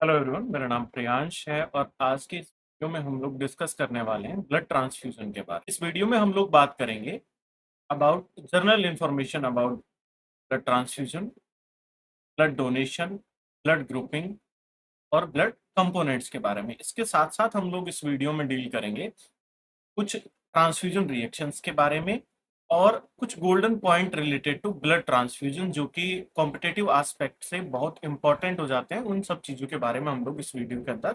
Hello everyone, मेरा नाम प्रियांश है और आज की इस वीडियो में हम लोग डिस्कस करने वाले हैं ब्लड ट्रांसफ्यूजन के बारे में। इस वीडियो में हम लोग बात करेंगे about general information about blood transfusion, blood donation, blood grouping और ब्लड कंपोनेंट्स के बारे में। इसके साथ साथ हम लोग इस वीडियो में डील करेंगे कुछ ट्रांसफ्यूजन रिएक्शंस के बारे में और कुछ golden point related to blood transfusion जो कि कॉम्पिटेटिव एस्पेक्ट से बहुत इंपॉर्टेंट हो जाते हैं। उन सब चीज़ों के बारे में हम लोग इस वीडियो के अंदर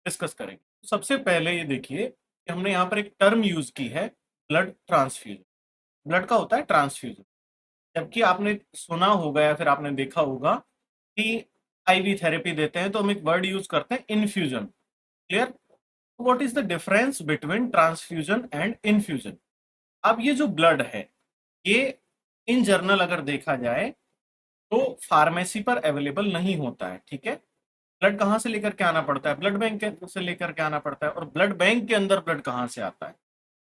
डिस्कस करेंगे। सबसे पहले ये देखिए कि हमने यहाँ पर एक टर्म यूज की है, ब्लड ट्रांसफ्यूजन। ब्लड का होता है ट्रांसफ्यूजन, जबकि आपने सुना होगा या फिर आपने देखा होगा कि आईवी थेरेपी देते हैं तो हम एक वर्ड यूज करते हैं infusion. Clear? What is the difference between transfusion and infusion? अब ये जो ब्लड है, ये इन जनरल अगर देखा जाए तो फार्मेसी पर अवेलेबल नहीं होता है। ठीक है, ब्लड कहाँ से लेकर के आना पड़ता है? ब्लड बैंक से लेकर के आना पड़ता है। और ब्लड बैंक के अंदर ब्लड कहाँ से आता है?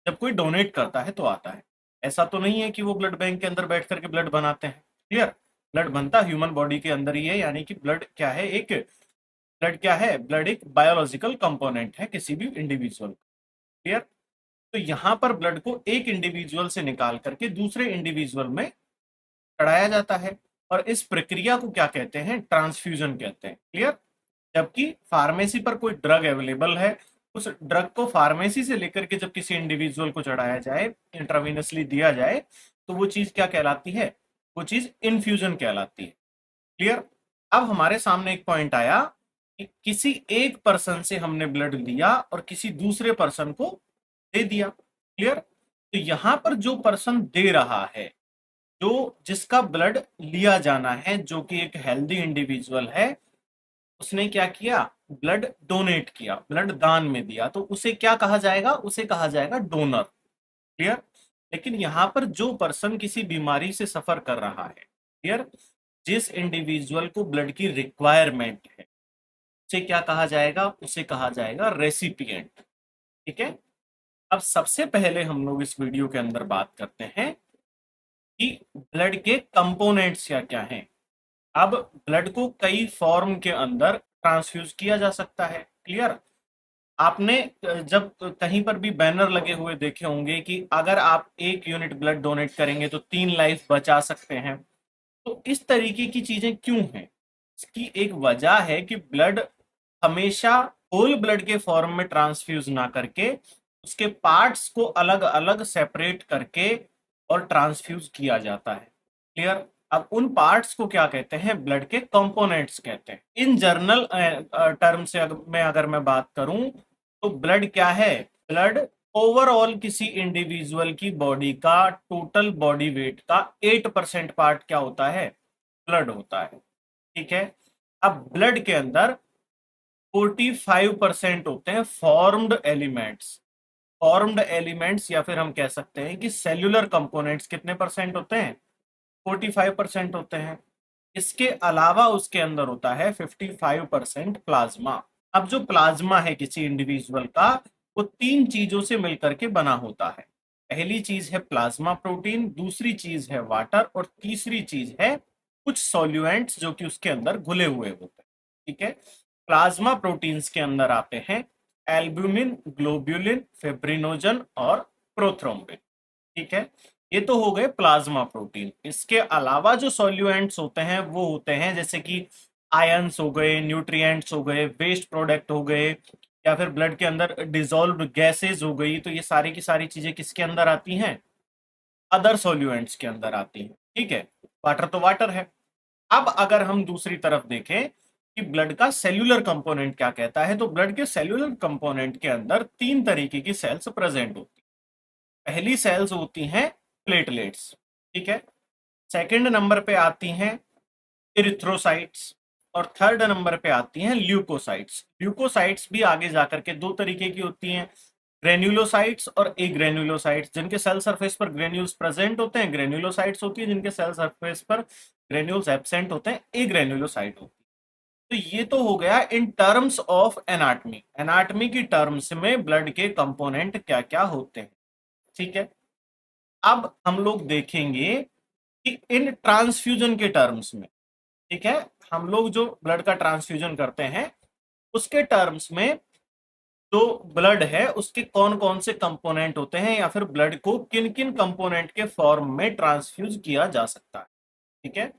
जब कोई डोनेट करता है तो आता है। ऐसा तो नहीं है कि वो ब्लड बैंक के अंदर बैठ करके ब्लड बनाते हैं। क्लियर? ब्लड बनता ह्यूमन बॉडी के अंदर ही है, यानी कि ब्लड क्या है, एक ब्लड क्या है, ब्लड एक बायोलॉजिकल कंपोनेंट है किसी भी इंडिविजुअल। क्लियर? तो यहाँ पर ब्लड को एक इंडिविजुअल से निकाल करके दूसरे इंडिविजुअल में चढ़ाया जाता है और इस प्रक्रिया को क्या कहते हैं? ट्रांसफ्यूजन कहते हैं। क्लियर? जबकि फार्मेसी पर कोई ड्रग अवेलेबल है, उस ड्रग को फार्मेसी से लेकर के जब किसी इंडिविजुअल को चढ़ाया जाए, इंट्रावेनसली दिया जाए, तो वो चीज क्या कहलाती है? वो चीज इन्फ्यूजन कहलाती है। क्लियर? अब हमारे सामने एक पॉइंट आया कि किसी एक पर्सन से हमने ब्लड लिया और किसी दूसरे पर्सन को दे दिया। क्लियर? तो यहां पर जो पर्सन दे रहा है, जो जिसका ब्लड लिया जाना है, जो कि एक हेल्दी इंडिविजुअल है, उसने क्या किया? ब्लड डोनेट किया, ब्लड दान में दिया, तो उसे क्या कहा जाएगा? उसे कहा जाएगा डोनर। क्लियर? लेकिन यहां पर जो पर्सन किसी बीमारी से सफर कर रहा है, क्लियर, जिस इंडिविजुअल को ब्लड की रिक्वायरमेंट है, उसे क्या कहा जाएगा? उसे कहा जाएगा रेसिपिएंट। ठीक है? अब सबसे पहले हम लोग इस वीडियो के अंदर बात करते हैं कि ब्लड के कंपोनेंट्स क्या क्या हैं। अब ब्लड को कई फॉर्म के अंदर ट्रांसफ्यूज किया जा सकता है। क्लियर? आपने जब कहीं पर भी बैनर लगे हुए देखे होंगे कि अगर आप 1 यूनिट ब्लड डोनेट करेंगे तो 3 लाइफ बचा सकते हैं। तो इस तरीके की चीजें क्यों हैं? इसकी एक वजह है कि ब्लड हमेशा होल ब्लड के फॉर्म में ट्रांसफ्यूज ना करके उसके पार्ट्स को अलग अलग सेपरेट करके और ट्रांसफ्यूज किया जाता है। क्लियर? अब उन पार्ट्स को क्या कहते हैं? ब्लड के कंपोनेंट्स कहते हैं। इन जर्नल टर्म से अगर मैं बात करूं तो ब्लड क्या है? ब्लड ओवरऑल किसी इंडिविजुअल की बॉडी का टोटल बॉडी वेट का 8% पार्ट क्या होता है? ब्लड होता है। ठीक है? अब ब्लड के अंदर 45% होते हैं फॉर्म्ड एलिमेंट्स। फॉर्म्ड एलिमेंट्स या फिर हम कह सकते हैं कि सेल्यूलर कंपोनेंट्स कितने परसेंट होते हैं? 45% होते हैं। इसके अलावा उसके अंदर होता है 55% प्लाज्मा। अब जो प्लाज्मा है किसी इंडिविजुअल का, वो 3 चीजों से मिलकर के बना होता है। पहली चीज है प्लाज्मा प्रोटीन, दूसरी चीज है वाटर और तीसरी चीज है कुछ सॉल्यूएंट्स जो कि उसके अंदर घुले हुए होते हैं। ठीक है? प्लाज्मा प्रोटीन्स के अंदर आते हैं एल्ब्यूमिन, ग्लोब्यूलिन, फिब्रिनोजन और प्रोथ्रोम्बिन। ठीक है? ये तो हो गए प्लाज्मा प्रोटीन। इसके अलावा जो सॉल्यूएंट्स होते हैं वो होते हैं जैसे कि आयंस हो गए, न्यूट्रिएंट्स हो गए, वेस्ट प्रोडक्ट हो गए, या फिर ब्लड के अंदर डिसॉल्व्ड गैसेज हो गई। तो ये सारी की सारी चीजें किसके अंदर आती हैं? अदर सॉल्यूएंट्स के अंदर आती हैं। ठीक है? वाटर तो वाटर है। अब अगर हम दूसरी तरफ देखें कि ब्लड का सेल्यूलर कंपोनेंट क्या कहता है, तो ब्लड के सेल्यूलर कंपोनेंट के अंदर 3 तरीके की सेल्स प्रेजेंट होती हैं। पहली सेल्स होती हैं प्लेटलेट्स। ठीक है? सेकंड नंबर पे आती हैं इरिथ्रोसाइट्स और थर्ड नंबर पे आती हैं ल्यूकोसाइट्स। ल्यूकोसाइट्स भी आगे जाकर के 2 तरीके की होती हैं, ग्रेन्युलोसाइट्स और एग्रेन्युलोसाइट्स। जिनके सेल सरफेस पर ग्रेन्यूल्स प्रेजेंट होते हैं ग्रेन्युलोसाइट्स होती है, जिनके सेल सरफेस पर ग्रेन्यूल्स एब्सेंट होते हैं एग्रेन्युलोसाइट होती है। तो ये तो हो गया in terms of anatomy. Anatomy की टर्म्स में ब्लड के कंपोनेंट क्या क्या होते हैं। ठीक है? अब हम लोग देखेंगे कि इन ट्रांसफ्यूजन के टर्म्स में, ठीक है, हम लोग जो ब्लड का ट्रांसफ्यूजन करते हैं उसके टर्म्स में जो ब्लड है उसके कौन कौन से कंपोनेंट होते हैं या फिर ब्लड को किन किन कंपोनेंट के फॉर्म में ट्रांसफ्यूज किया जा सकता है। ठीक है,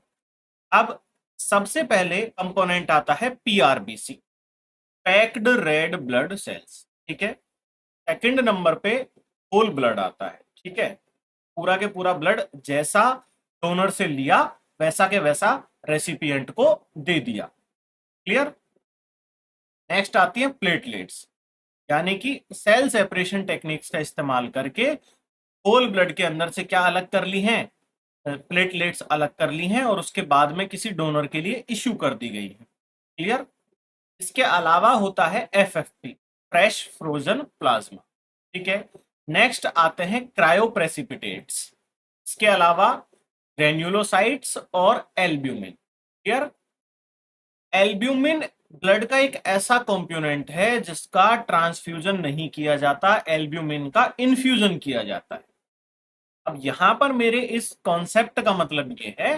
अब सबसे पहले कंपोनेंट आता है PRBC, packed red blood sales. ठीक है, सेकंड नंबर पे होल ब्लड आता है। ठीक है, पूरा के पूरा ब्लड जैसा डोनर से लिया वैसा के वैसा रेसिपिएंट को दे दिया। क्लियर। नेक्स्ट आती है प्लेटलेट्स, यानी कि सेल सेपरेशन टेक्निक्स का इस्तेमाल करके होल ब्लड के अंदर से क्या अलग कर ली हैं, प्लेटलेट्स अलग कर ली हैं और उसके बाद में किसी डोनर के लिए इश्यू कर दी गई है। क्लियर। इसके अलावा होता है एफएफपी, फ्रेश फ्रोजन प्लाज्मा। ठीक है, नेक्स्ट आते हैं क्रायोप्रेसिपिटेट्स, इसके अलावा ग्रेन्युलोसाइट्स और एल्ब्यूमिन। क्लियर। एल्ब्यूमिन ब्लड का एक ऐसा कंपोनेंट है जिसका ट्रांसफ्यूजन नहीं किया जाता, एल्ब्यूमिन का इन्फ्यूजन किया जाता है। अब यहां पर मेरे इस कॉन्सेप्ट का मतलब ये है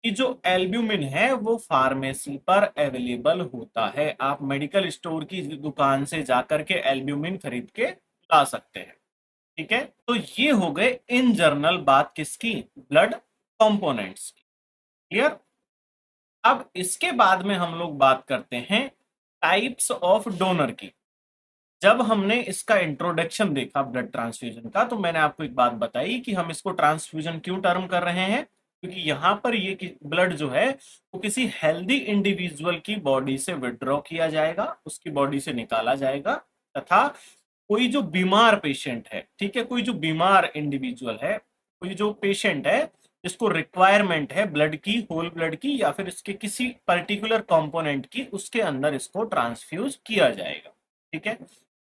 कि जो एल्ब्यूमिन है वो फार्मेसी पर अवेलेबल होता है, आप मेडिकल स्टोर की दुकान से जाकर के एल्ब्यूमिन खरीद के ला सकते हैं। ठीक है, तो ये हो गए इन जनरल बात किसकी, ब्लड कंपोनेंट्स की। क्लियर। अब इसके बाद में हम लोग बात करते हैं टाइप्स ऑफ डोनर की। जब हमने इसका इंट्रोडक्शन देखा ब्लड ट्रांसफ्यूजन का, तो मैंने आपको एक बात बताई कि हम इसको ट्रांसफ्यूजन क्यों टर्म कर रहे हैं, क्योंकि यहाँ पर ये ब्लड जो है वो किसी हेल्दी इंडिविजुअल की बॉडी से विड्रॉ किया जाएगा, उसकी बॉडी से निकाला जाएगा, तथा कोई जो बीमार पेशेंट है, ठीक है, कोई जो बीमार इंडिविजुअल है, कोई जो पेशेंट है जिसको रिक्वायरमेंट है ब्लड की, होल ब्लड की या फिर इसके किसी पर्टिकुलर कंपोनेंट की, उसके अंदर इसको ट्रांसफ्यूज किया जाएगा। ठीक है,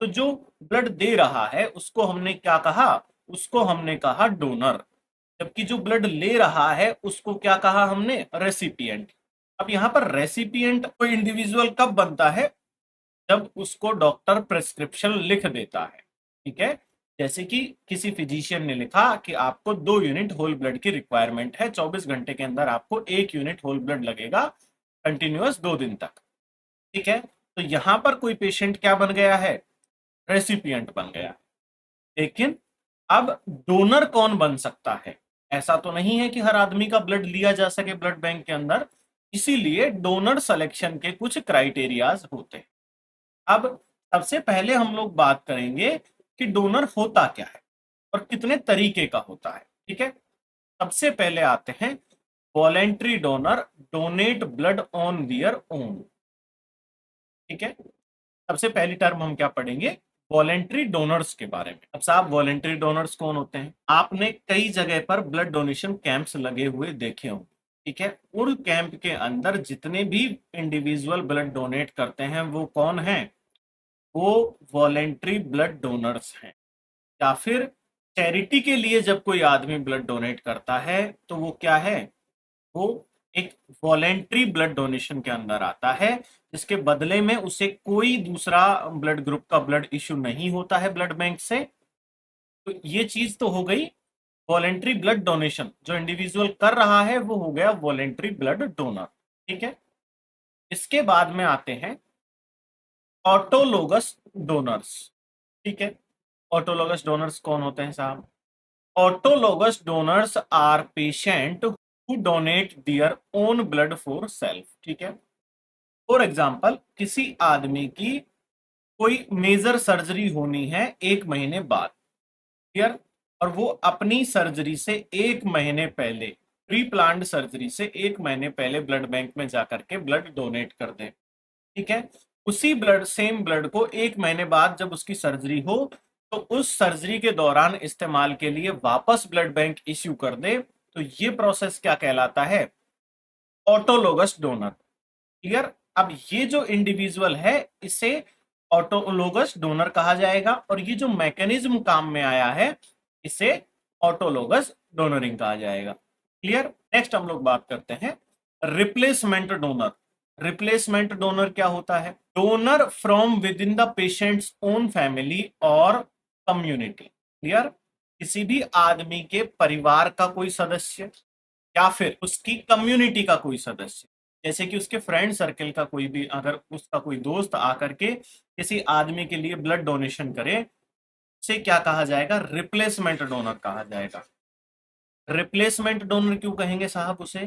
तो जो ब्लड दे रहा है उसको हमने क्या कहा, उसको हमने कहा डोनर, जबकि जो ब्लड ले रहा है उसको क्या कहा हमने, रेसिपिएंट। अब यहाँ पर रेसिपिएंट कोई इंडिविजुअल कब बनता है, जब उसको डॉक्टर प्रेस्क्रिप्शन लिख देता है। ठीक है, जैसे कि किसी फिजिशियन ने लिखा कि आपको 2 यूनिट होल ब्लड की रिक्वायरमेंट है, 24 घंटे के अंदर आपको 1 यूनिट होल ब्लड लगेगा कंटिन्यूअस 2 दिन तक। ठीक है, तो यहां पर कोई पेशेंट क्या बन गया है, रेसिपिएंट बन गया। लेकिन अब डोनर कौन बन सकता है, ऐसा तो नहीं है कि हर आदमी का ब्लड लिया जा सके ब्लड बैंक के अंदर, इसीलिए डोनर सिलेक्शन के कुछ क्राइटेरियाज होते हैं। अब सबसे पहले हम लोग बात करेंगे कि डोनर होता क्या है और कितने तरीके का होता है। ठीक है, सबसे पहले आते हैं voluntary donor, donate blood on their own. ठीक है, सबसे पहली टर्म हम क्या पढ़ेंगे, वॉलेंट्री डोनर्स के बारे में। अब साहब वॉलेंट्री डोनर्स कौन होते हैं, आपने कई जगह पर ब्लड डोनेशन कैंप्स लगे हुए देखे होंगे। ठीक है, उन कैंप के अंदर जितने भी इंडिविजुअल ब्लड डोनेट करते हैं वो कौन है, वो वॉलेंट्री ब्लड डोनर्स हैं। या फिर चैरिटी के लिए जब कोई आदमी ब्लड डोनेट करता है तो वो क्या है, वो एक वॉलेंट्री ब्लड डोनेशन के अंदर आता है, जिसके बदले में उसे कोई दूसरा ब्लड ग्रुप का ब्लड इश्यू नहीं होता है ब्लड बैंक से। तो ये चीज तो हो गई वॉलेंट्री ब्लड डोनेशन, जो इंडिविजुअल कर रहा है वो हो गया वॉलेंट्री ब्लड डोनर। ठीक है, इसके बाद में आते हैं ऑटोलोगस डोनर्स। ठीक है, ऑटोलोगस डोनर्स कौन होते हैं साहब, autologous donors are patient who donate their own blood for self. ठीक है, फॉर एग्जाम्पल किसी आदमी की कोई मेजर सर्जरी होनी है 1 महीने बाद, क्लियर, और वो अपनी सर्जरी से 1 महीने पहले, प्री प्लान्ड सर्जरी से 1 महीने पहले ब्लड बैंक में जाकर के ब्लड डोनेट कर दे। ठीक है, उसी ब्लड, सेम ब्लड को 1 महीने बाद जब उसकी सर्जरी हो तो उस सर्जरी के दौरान इस्तेमाल के लिए वापस ब्लड बैंक इश्यू कर दे, तो ये प्रोसेस क्या कहलाता है, ऑटोलोगस डोनर। क्लियर। अब ये जो इंडिविजुअल है इसे ऑटोलोगस डोनर कहा जाएगा, और ये जो मैकेनिज्म काम में आया है इसे ऑटोलोगस डोनरिंग कहा जाएगा। क्लियर। नेक्स्ट हम लोग बात करते हैं रिप्लेसमेंट डोनर। रिप्लेसमेंट डोनर क्या होता है, donor from with in the patients own family और कम्युनिटी। क्लियर, किसी भी आदमी के परिवार का कोई सदस्य या फिर उसकी कम्युनिटी का कोई सदस्य, जैसे कि उसके फ्रेंड सर्कल का कोई भी, अगर उसका कोई दोस्त आकर के किसी आदमी के लिए ब्लड डोनेशन करे, से क्या कहा जाएगा? रिप्लेसमेंट डोनर कहा जाएगा। रिप्लेसमेंट डोनर क्यों कहेंगे साहब उसे?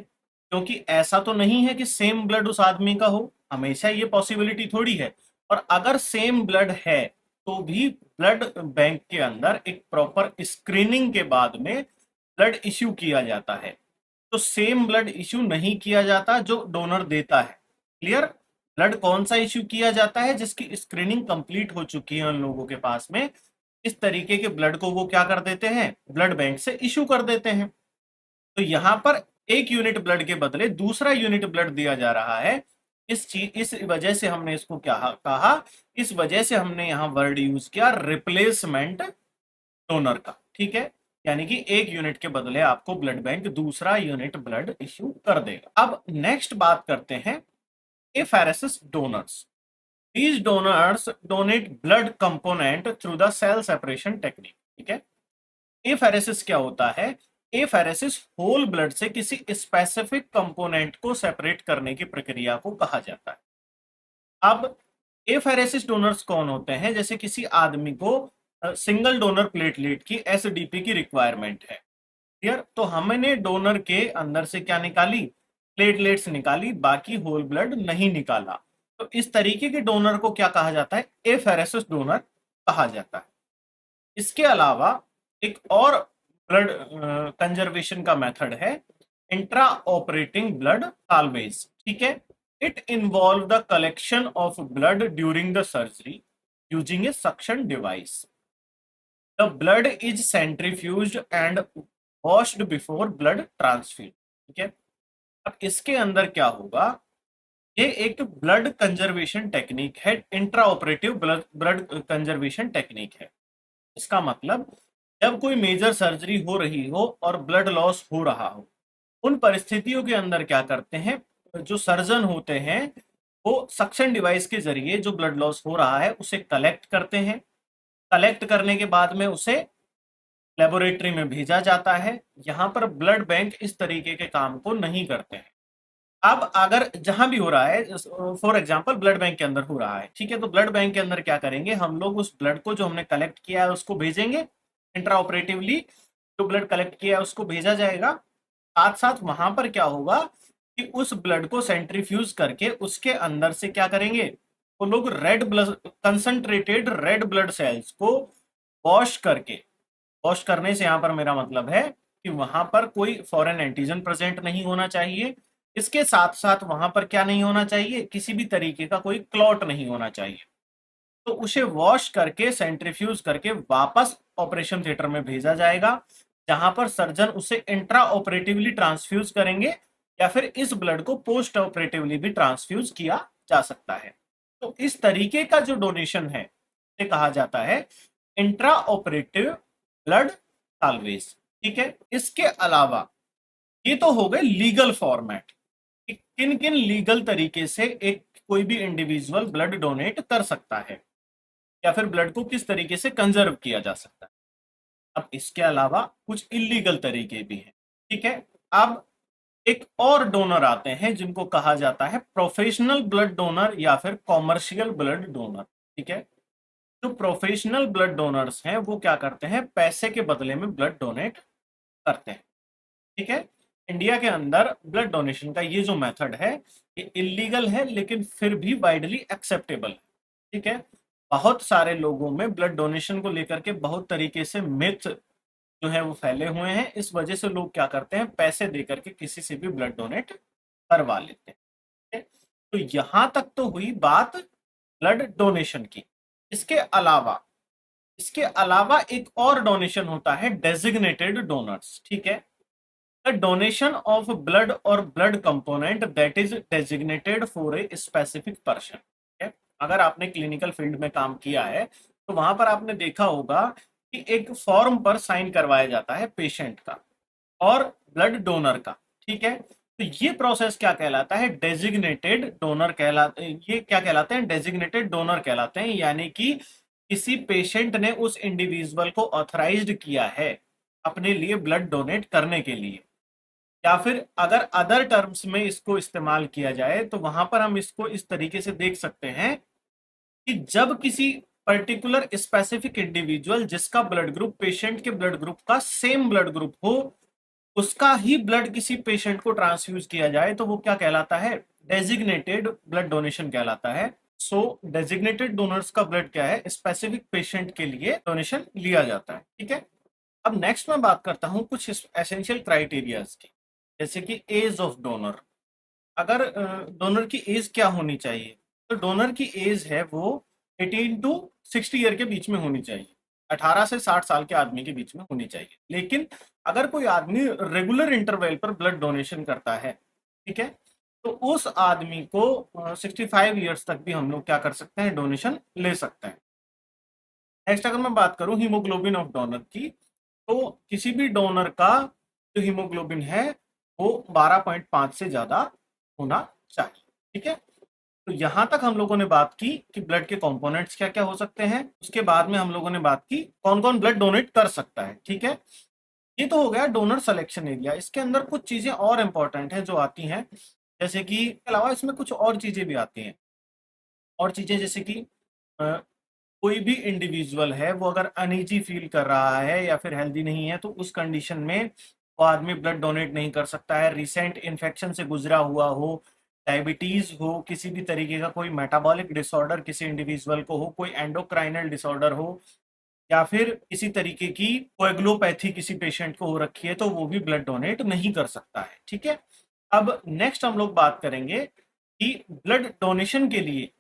क्योंकि ऐसा तो नहीं है कि सेम ब्लड उस आदमी का हो, हमेशा ये पॉसिबिलिटी थोड़ी है। और अगर सेम ब्लड है तो भी ब्लड बैंक के अंदर एक प्रॉपर स्क्रीनिंग के बाद में ब्लड इश्यू किया जाता है। तो सेम ब्लड इश्यू नहीं किया जाता जो डोनर देता है। क्लियर? ब्लड कौन सा इश्यू किया जाता है? जिसकी स्क्रीनिंग कंप्लीट हो चुकी है उन लोगों के पास में, इस तरीके के ब्लड को वो क्या कर देते हैं? ब्लड बैंक से इश्यू कर देते हैं। तो यहां पर एक यूनिट ब्लड के बदले दूसरा यूनिट ब्लड दिया जा रहा है। इस वजह से हमने इसको क्या कहा? इस वजह से हमने यहां वर्ड यूज किया रिप्लेसमेंट डोनर का। ठीक है, यानी कि एक यूनिट के बदले आपको ब्लड बैंक दूसरा यूनिट ब्लड इश्यू कर देगा। अब नेक्स्ट बात करते हैं apheresis donors. These donors donate blood component through the cell separation technique। ठीक है, एफेरेसिस क्या होता है? एफेरेसिस होल ब्लड से किसी स्पेसिफिक कंपोनेंट को सेपरेट करने की प्रक्रिया को कहा जाता है। अब एफेरेसिस डोनर्स कौन होते हैं? जैसे किसी आदमी को सिंगल डोनर प्लेटलेट की एसडीपी की रिक्वायरमेंट है। क्लियर? तो हमने डोनर के अंदर से क्या निकाली? प्लेटलेट्स निकाली, बाकी होल ब्लड नहीं निकाला। तो इस तरीके के डोनर को क्या कहा जाता है? एफेरेसिस डोनर कहा जाता है। इसके अलावा एक और ब्लड कंजर्वेशन का मेथड है इंट्रा ऑपरेटिंग ब्लड साल्वेज। ठीक है, it involve the collection of blood during the surgery using a suction device. The blood is centrifuged and washed before blood transfusion. ठीक है, अब इसके अंदर क्या होगा? ये एक ब्लड कंजर्वेशन टेक्निक है, intra operative blood conservation technique है। इसका मतलब जब कोई मेजर सर्जरी हो रही हो और ब्लड लॉस हो रहा हो, उन परिस्थितियों के अंदर क्या करते हैं? जो सर्जन होते हैं वो सक्शन डिवाइस के जरिए जो ब्लड लॉस हो रहा है उसे कलेक्ट करते हैं। कलेक्ट करने के बाद में उसे लेबोरेटरी में भेजा जाता है। यहाँ पर ब्लड बैंक इस तरीके के काम को नहीं करते हैं। अब अगर जहां भी हो रहा है, फॉर एग्जांपल ब्लड बैंक के अंदर हो रहा है, ठीक है, तो ब्लड बैंक के अंदर क्या करेंगे? हम लोग उस ब्लड को जो हमने कलेक्ट किया है उसको भेजेंगे इंट्रा ऑपरेटिवली। जो ब्लड कलेक्ट किया है उसको भेजा जाएगा। साथ साथ वहां पर क्या होगा कि उस ब्लड को सेंट्रीफ्यूज करके उसके अंदर से क्या करेंगे? वो लोग red blood, concentrated red blood sales को वॉश करके, वॉश करने से यहाँ पर मेरा मतलब है कि वहां पर कोई फॉरेन एंटीजन प्रेजेंट नहीं होना चाहिए। इसके साथ साथ वहां पर क्या नहीं होना चाहिए? किसी भी तरीके का कोई क्लॉट नहीं होना चाहिए। तो उसे वॉश करके सेंट्रीफ्यूज करके वापस ऑपरेशन थिएटर में भेजा जाएगा, जहां पर सर्जन उसे इंट्रा ऑपरेटिवली ट्रांसफ्यूज करेंगे या फिर इस ब्लड को पोस्ट ऑपरेटिवली भी ट्रांसफ्यूज किया जा सकता है। तो इस तरीके का जो डोनेशन है इसे कहा जाता है इंट्रा ऑपरेटिव ब्लड साल्वेज। ठीक है, इसके अलावा ये तो हो गए लीगल फॉर्मेट, किन किन लीगल तरीके से एक कोई भी इंडिविजुअल ब्लड डोनेट कर सकता है या फिर ब्लड को किस तरीके से कंजर्व किया जा सकता है। अब इसके अलावा कुछ इलीगल तरीके भी हैं। ठीक है, अब एक और डोनर आते हैं जिनको कहा जाता है प्रोफेशनल ब्लड डोनर या फिर कॉमर्शियल ब्लड डोनर। ठीक है, जो प्रोफेशनल ब्लड डोनर्स हैं वो क्या करते हैं? पैसे के बदले में ब्लड डोनेट करते हैं। ठीक है, इंडिया के अंदर ब्लड डोनेशन का ये जो मेथड है ये इलीगल है लेकिन फिर भी वाइडली एक्सेप्टेबल है। ठीक है, बहुत सारे लोगों में ब्लड डोनेशन को लेकर के बहुत तरीके से मिथ जो है वो फैले हुए हैं। इस वजह से लोग क्या करते हैं? पैसे देकर के किसी से भी ब्लड डोनेट करवा लेते हैं। ठीक है? तो यहां तक तो हुई बात ब्लड डोनेशन की। इसके अलावा एक और डोनेशन होता है डेजिग्नेटेड डोनर्स। ठीक है, द डोनेशन ऑफ ब्लड और blood component that is designated for a specific person. अगर आपने क्लिनिकल फील्ड में काम किया है तो वहां पर आपने देखा होगा कि एक फॉर्म पर साइन करवाया जाता है पेशेंट का और ब्लड डोनर का। ठीक है, तो ये प्रोसेस क्या कहलाता है? डेजिग्नेटेड डोनर कहलाते हैं। ये क्या कहलाते हैं? डेजिग्नेटेड डोनर कहलाते हैं, यानी कि किसी पेशेंट ने उस इंडिविजुअल को ऑथराइज्ड किया है अपने लिए ब्लड डोनेट करने के लिए, या फिर अगर अदर टर्म्स में इसको इस्तेमाल किया जाए तो वहां पर हम इसको इस तरीके से देख सकते हैं कि जब किसी पर्टिकुलर स्पेसिफिक इंडिविजुअल जिसका ब्लड ग्रुप पेशेंट के ब्लड ग्रुप का सेम ब्लड ग्रुप हो, उसका ही ब्लड किसी पेशेंट को ट्रांसफ्यूज किया जाए तो वो क्या कहलाता है? डेजिग्नेटेड ब्लड डोनेशन कहलाता है। सो डेजिग्नेटेड डोनर्स का ब्लड क्या है? स्पेसिफिक पेशेंट के लिए डोनेशन लिया जाता है। ठीक है, अब नेक्स्ट मैं बात करता हूं कुछ एसेंशियल क्राइटेरियाज की, जैसे कि एज ऑफ डोनर। अगर डोनर की एज क्या होनी चाहिए, तो डोनर की एज है वो 18 टू 60 ईयर के बीच में होनी चाहिए, 18 से 60 साल के आदमी के बीच में होनी चाहिए। लेकिन अगर कोई आदमी रेगुलर इंटरवल पर ब्लड डोनेशन करता है, ठीक है, तो उस आदमी को 65 ईयर्स तक भी हम लोग क्या कर सकते हैं? डोनेशन ले सकते हैं। नेक्स्ट अगर मैं बात करूं हीमोग्लोबिन ऑफ डोनर की, तो किसी भी डोनर का जो हीमोग्लोबिन है वो 12.5 से ज्यादा होना चाहिए। ठीक है, तो यहां तक हम लोगों ने बात की कि ब्लड के कंपोनेंट्स क्या क्या हो सकते हैं। उसके बाद में हम लोगों ने बात की कौन कौन ब्लड डोनेट कर सकता है। ठीक है, ये तो हो गया डोनर सिलेक्शन एरिया। इसके अंदर कुछ चीजें और इंपॉर्टेंट हैं जो आती हैं, जैसे कि अलावा इसमें कुछ और चीजें भी आती हैं। और चीजें जैसे कि कोई भी इंडिविजुअल है वो अगर अनईजी फील कर रहा है या फिर हेल्दी नहीं है, तो उस कंडीशन में वो आदमी ब्लड डोनेट नहीं कर सकता है। रिसेंट इन्फेक्शन से गुजरा हुआ हो, डायबिटीज हो, किसी भी तरीके का कोई मेटाबॉलिक डिसऑर्डर किसी इंडिविजुअल को हो, कोई एंडोक्राइनल डिसऑर्डर हो, या फिर किसी तरीके की कोएगुलोपैथी किसी पेशेंट को हो रखी है, तो वो भी ब्लड डोनेट नहीं कर सकता है। ठीक है, अब नेक्स्ट हम लोग बात करेंगे कि ब्लड डोनेशन के लिए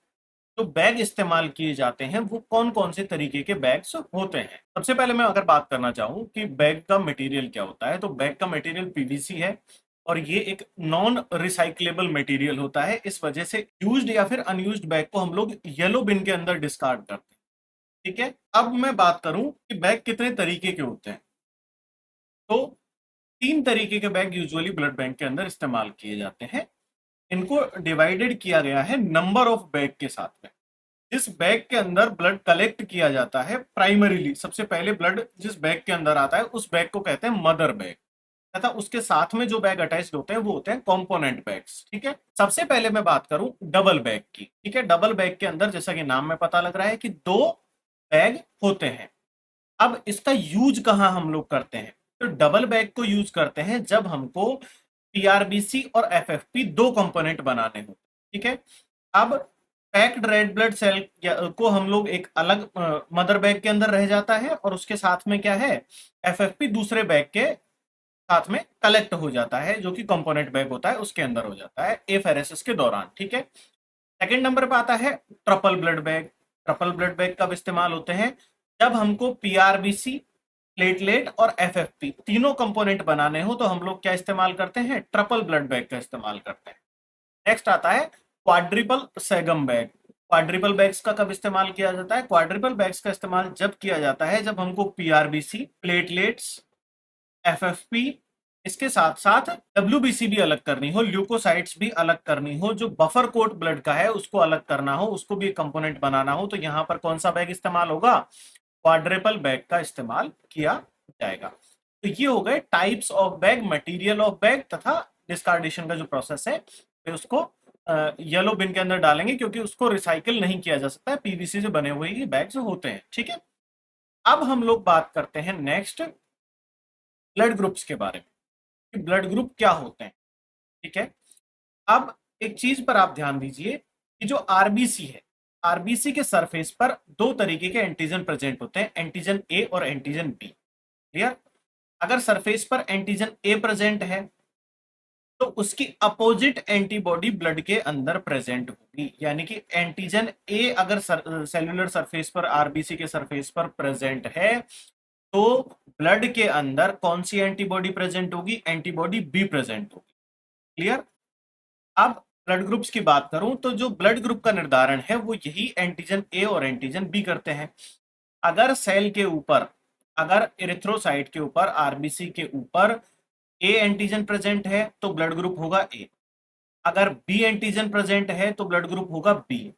जो बैग इस्तेमाल किए जाते हैं वो कौन कौन से तरीके के बैग्स होते हैं। सबसे पहले मैं अगर बात करना चाहूँ कि बैग का मटेरियल क्या होता है, तो बैग का मटेरियल पीवीसी है और ये एक नॉन रिसाइक्लेबल मटेरियल होता है। इस वजह से यूज्ड या फिर अनयूज्ड बैग को हम लोग येलो बिन के अंदर डिस्कार्ड करते हैं। ठीक है, अब मैं बात करूं कि बैग कितने तरीके के होते हैं, तो 3 तरीके के बैग यूजुअली ब्लड बैंक के अंदर इस्तेमाल किए जाते हैं। इनको डिवाइडेड किया गया है नंबर ऑफ बैग के साथ में। जिस बैग के अंदर ब्लड कलेक्ट किया जाता है प्राइमरीली, सबसे पहले ब्लड जिस बैग के अंदर आता है उस बैग को कहते हैं मदर बैग, तथा उसके साथ में जो बैग अटैच्ड होते हैं वो होते हैं कंपोनेंट बैग्स। ठीक है, सबसे पहले मैं बात करूं डबल बैग की। ठीक है, डबल बैग के अंदर जैसा कि नाम में पता लग रहा है कि 2 बैग होते हैं। अब इसका यूज कहां हम लोग करते हैं, तो डबल बैग को यूज करते हैं जब हमको पीआरबीसी और एफएफपी 2 कंपोनेंट बनाने हो। ठीक है, अब पैक्ड रेड ब्लड सेल को हम लोग एक अलग मदर बैग के अंदर रह जाता है और उसके साथ में क्या है, एफएफपी दूसरे बैग के साथ में कलेक्ट हो जाता है, जो कि कंपोनेंट बैग होता है उसके अंदर हो जाता है एफेरेसिस के दौरान। ठीक है, सेकंड नंबर पे आता है triple blood bag. Triple blood bag कब इस्तेमाल होते हैं, जब हमको पीआरबीसी, प्लेटलेट और एफएफपी तीनों कंपोनेंट बनाने हो तो हम लोग क्या इस्तेमाल करते हैं, ट्रिपल ब्लड बैग का इस्तेमाल करते हैं। नेक्स्ट आता है क्वाड्रिपल सेगम बैग। क्वाड्रिपल बैग्स का कब इस्तेमाल किया जाता है, क्वाड्रिपल बैग्स का इस्तेमाल जब किया जाता है जब हमको पीआरबीसी, प्लेटलेट्स, एफएफपी, इसके साथ साथ डब्ल्यूबीसी भी अलग करनी हो, ल्यूकोसाइट्स भी अलग करनी हो, जो बफर कोट ब्लड का है उसको अलग करना हो, उसको भी कंपोनेंट बनाना हो, तो यहाँ पर कौन सा बैग इस्तेमाल होगा, क्वाड्रिपल बैग का इस्तेमाल किया जाएगा। तो ये हो गए types of bag, material of bag तथा डिस्कार्डेशन का जो प्रोसेस है, फिर उसको येलो बिन के अंदर डालेंगे क्योंकि उसको रिसाइकिल नहीं किया जा सकता है, पीवीसी से बने हुए ही बैग्स होते हैं। ठीक है, अब हम लोग बात करते हैं नेक्स्ट ब्लड ग्रुप्स के बारे में कि ब्लड ग्रुप क्या होते हैं। ठीक है, अब एक चीज पर आप ध्यान दीजिए कि जो आरबीसी है, आरबीसी के सरफेस पर 2 तरीके के एंटीजन प्रेजेंट होते हैं, एंटीजन ए और एंटीजन बी। क्लियर, अगर सरफेस पर एंटीजन ए प्रेजेंट है तो उसकी अपोजिट एंटीबॉडी ब्लड के अंदर प्रेजेंट होगी, यानी कि एंटीजन ए अगर सेलुलर सरफेस पर, आरबीसी के सरफेस पर प्रेजेंट है, तो ब्लड के अंदर कौन सी एंटीबॉडी प्रेजेंट होगी, एंटीबॉडी बी प्रेजेंट होगी। क्लियर, अब ब्लड ग्रुप्स की बात करूं तो जो ब्लड ग्रुप का निर्धारण है वो यही एंटीजन ए और एंटीजन बी करते हैं। अगर सेल के ऊपर, अगर इरिथ्रोसाइट के ऊपर, आरबीसी के ऊपर ए एंटीजन प्रेजेंट है तो ब्लड ग्रुप होगा ए, अगर बी एंटीजन प्रेजेंट है तो ब्लड ग्रुप होगा बी,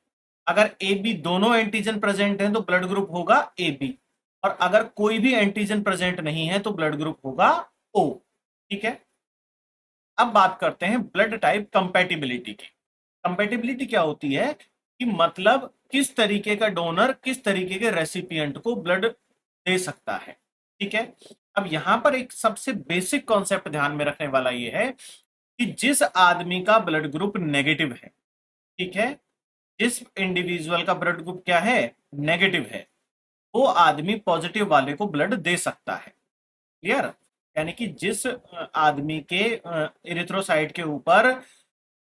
अगर ए बी दोनों एंटीजन प्रेजेंट है तो ब्लड ग्रुप होगा ए बी, और अगर कोई भी एंटीजन प्रेजेंट नहीं है तो ब्लड ग्रुप होगा ओ। ठीक है, अब बात करते हैं ब्लड टाइप कंपैटिबिलिटी की। कंपैटिबिलिटी क्या होती है कि मतलब किस तरीके का डोनर किस तरीके के रेसिपिएंट को ब्लड दे सकता है। ठीक है, अब यहां पर एक सबसे बेसिक कॉन्सेप्ट ध्यान में रखने वाला ये है कि जिस आदमी का ब्लड ग्रुप नेगेटिव है, ठीक है, जिस इंडिविजुअल का ब्लड ग्रुप क्या है, नेगेटिव है, वो आदमी पॉजिटिव वाले को ब्लड दे सकता है। क्लियर? यानी कि जिस आदमी के इरिथ्रोसाइट के ऊपर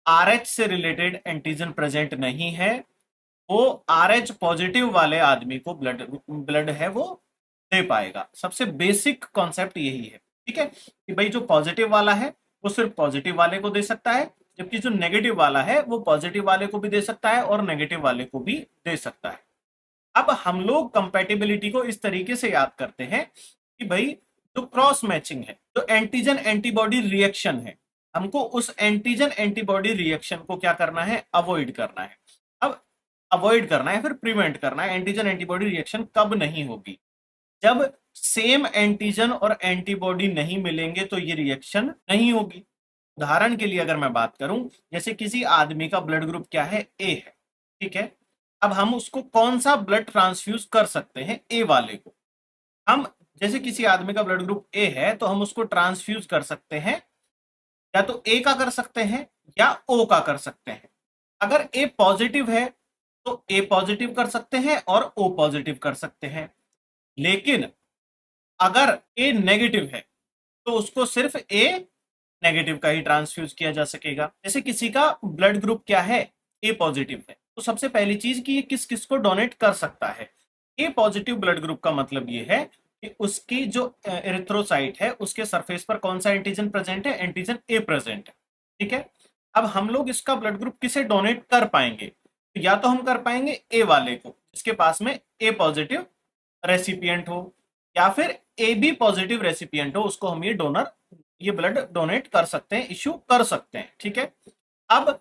आरएच से रिलेटेड एंटीजन प्रेजेंट नहीं है, वो आरएच पॉजिटिव वाले आदमी को ब्लड ब्लड है वो दे पाएगा। सबसे बेसिक कॉन्सेप्ट यही है। ठीक है, कि भाई जो पॉजिटिव वाला है वो सिर्फ पॉजिटिव वाले को दे सकता है, जबकि जो नेगेटिव वाला है वो पॉजिटिव वाले को भी दे सकता है और नेगेटिव वाले को भी दे सकता है। अब हम लोग कंपैटिबिलिटी को इस तरीके से याद करते हैं कि भाई जो क्रॉस मैचिंग है, जो एंटीजन एंटीबॉडी रिएक्शन है, हमको उस एंटीजन एंटीबॉडी रिएक्शन को क्या करना है, अवॉइड करना है। अब अवॉइड करना है फिर प्रिवेंट करना है। एंटीजन एंटीबॉडी रिएक्शन कब नहीं होगी, जब सेम एंटीजन और एंटीबॉडी नहीं मिलेंगे तो ये रिएक्शन नहीं होगी। उदाहरण के लिए अगर मैं बात करूं, जैसे किसी आदमी का ब्लड ग्रुप क्या है, ए है, ठीक है, अब हम उसको कौन सा ब्लड ट्रांसफ्यूज कर सकते हैं, ए वाले को। हम जैसे किसी आदमी का ब्लड ग्रुप ए है तो हम उसको ट्रांसफ्यूज कर सकते हैं, या तो ए का कर सकते हैं या ओ का कर सकते हैं। अगर ए पॉजिटिव है तो ए पॉजिटिव कर सकते हैं और ओ पॉजिटिव कर सकते हैं, लेकिन अगर ए नेगेटिव है तो उसको सिर्फ ए नेगेटिव का ही ट्रांसफ्यूज किया जा सकेगा। जैसे किसी का ब्लड ग्रुप क्या है, ए पॉजिटिव है, तो सबसे पहली चीज कि ये किस किस को डोनेट कर सकता है। ए पॉजिटिव ब्लड ग्रुप का मतलब ये है कि उसकी जो एरिथ्रोसाइट है उसके सरफेस पर कौन सा एंटीजन प्रेजेंट है, एंटीजन ए प्रेजेंट है। ठीक है, अब हम लोग इसका ब्लड ग्रुप किसे डोनेट कर पाएंगे, तो या तो हम कर पाएंगे ए वाले को जिसके पास में ए पॉजिटिव रेसिपिएंट हो, या फिर ए बी पॉजिटिव रेसिपिएंट हो, उसको हम ये ब्लड डोनेट कर सकते हैं, इश्यू कर सकते हैं। ठीक है, अब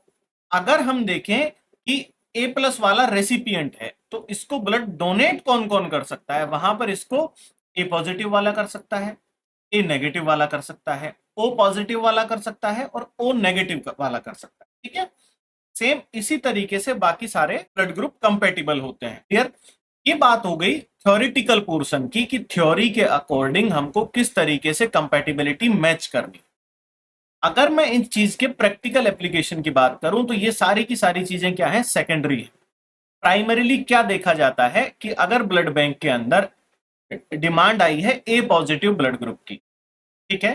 अगर हम देखें कि ए प्लस वाला रेसिपिएंट है तो इसको ब्लड डोनेट कौन कौन कर सकता है, वहां पर इसको ए पॉजिटिव वाला कर सकता है, ए नेगेटिव वाला कर सकता है, ओ पॉजिटिव वाला कर सकता है और ओ नेगेटिव वाला कर सकता है। ठीक है, सेम इसी तरीके से बाकी सारे ब्लड ग्रुप कंपेटिबल होते हैं। क्लियर? ये बात हो गई थ्योरेटिकल पोर्शन की कि थ्योरी के अकॉर्डिंग हमको किस तरीके से कंपैटिबिलिटी मैच करनी। अगर मैं इन चीज के प्रैक्टिकल एप्लीकेशन की बात करूं तो ये सारी की सारी चीजें क्या है, सेकेंडरी है। प्राइमरीली क्या देखा जाता है कि अगर ब्लड बैंक के अंदर डिमांड आई है ए पॉजिटिव ब्लड ग्रुप की, ठीक है,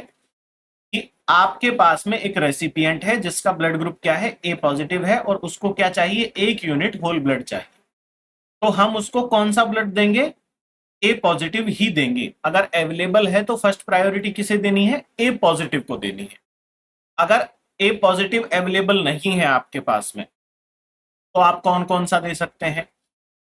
कि आपके पास में एक रेसिपिएंट है जिसका ब्लड ग्रुप क्या है, ए पॉजिटिव है, और उसको क्या चाहिए, 1 यूनिट होल ब्लड चाहिए, तो हम उसको कौन सा ब्लड देंगे, ए पॉजिटिव ही देंगे। अगर अवेलेबल है तो फर्स्ट प्रायोरिटी किसे देनी है, ए पॉजिटिव को देनी है। अगर ए पॉजिटिव अवेलेबल नहीं है आपके पास में तो आप कौन कौन सा दे सकते हैं,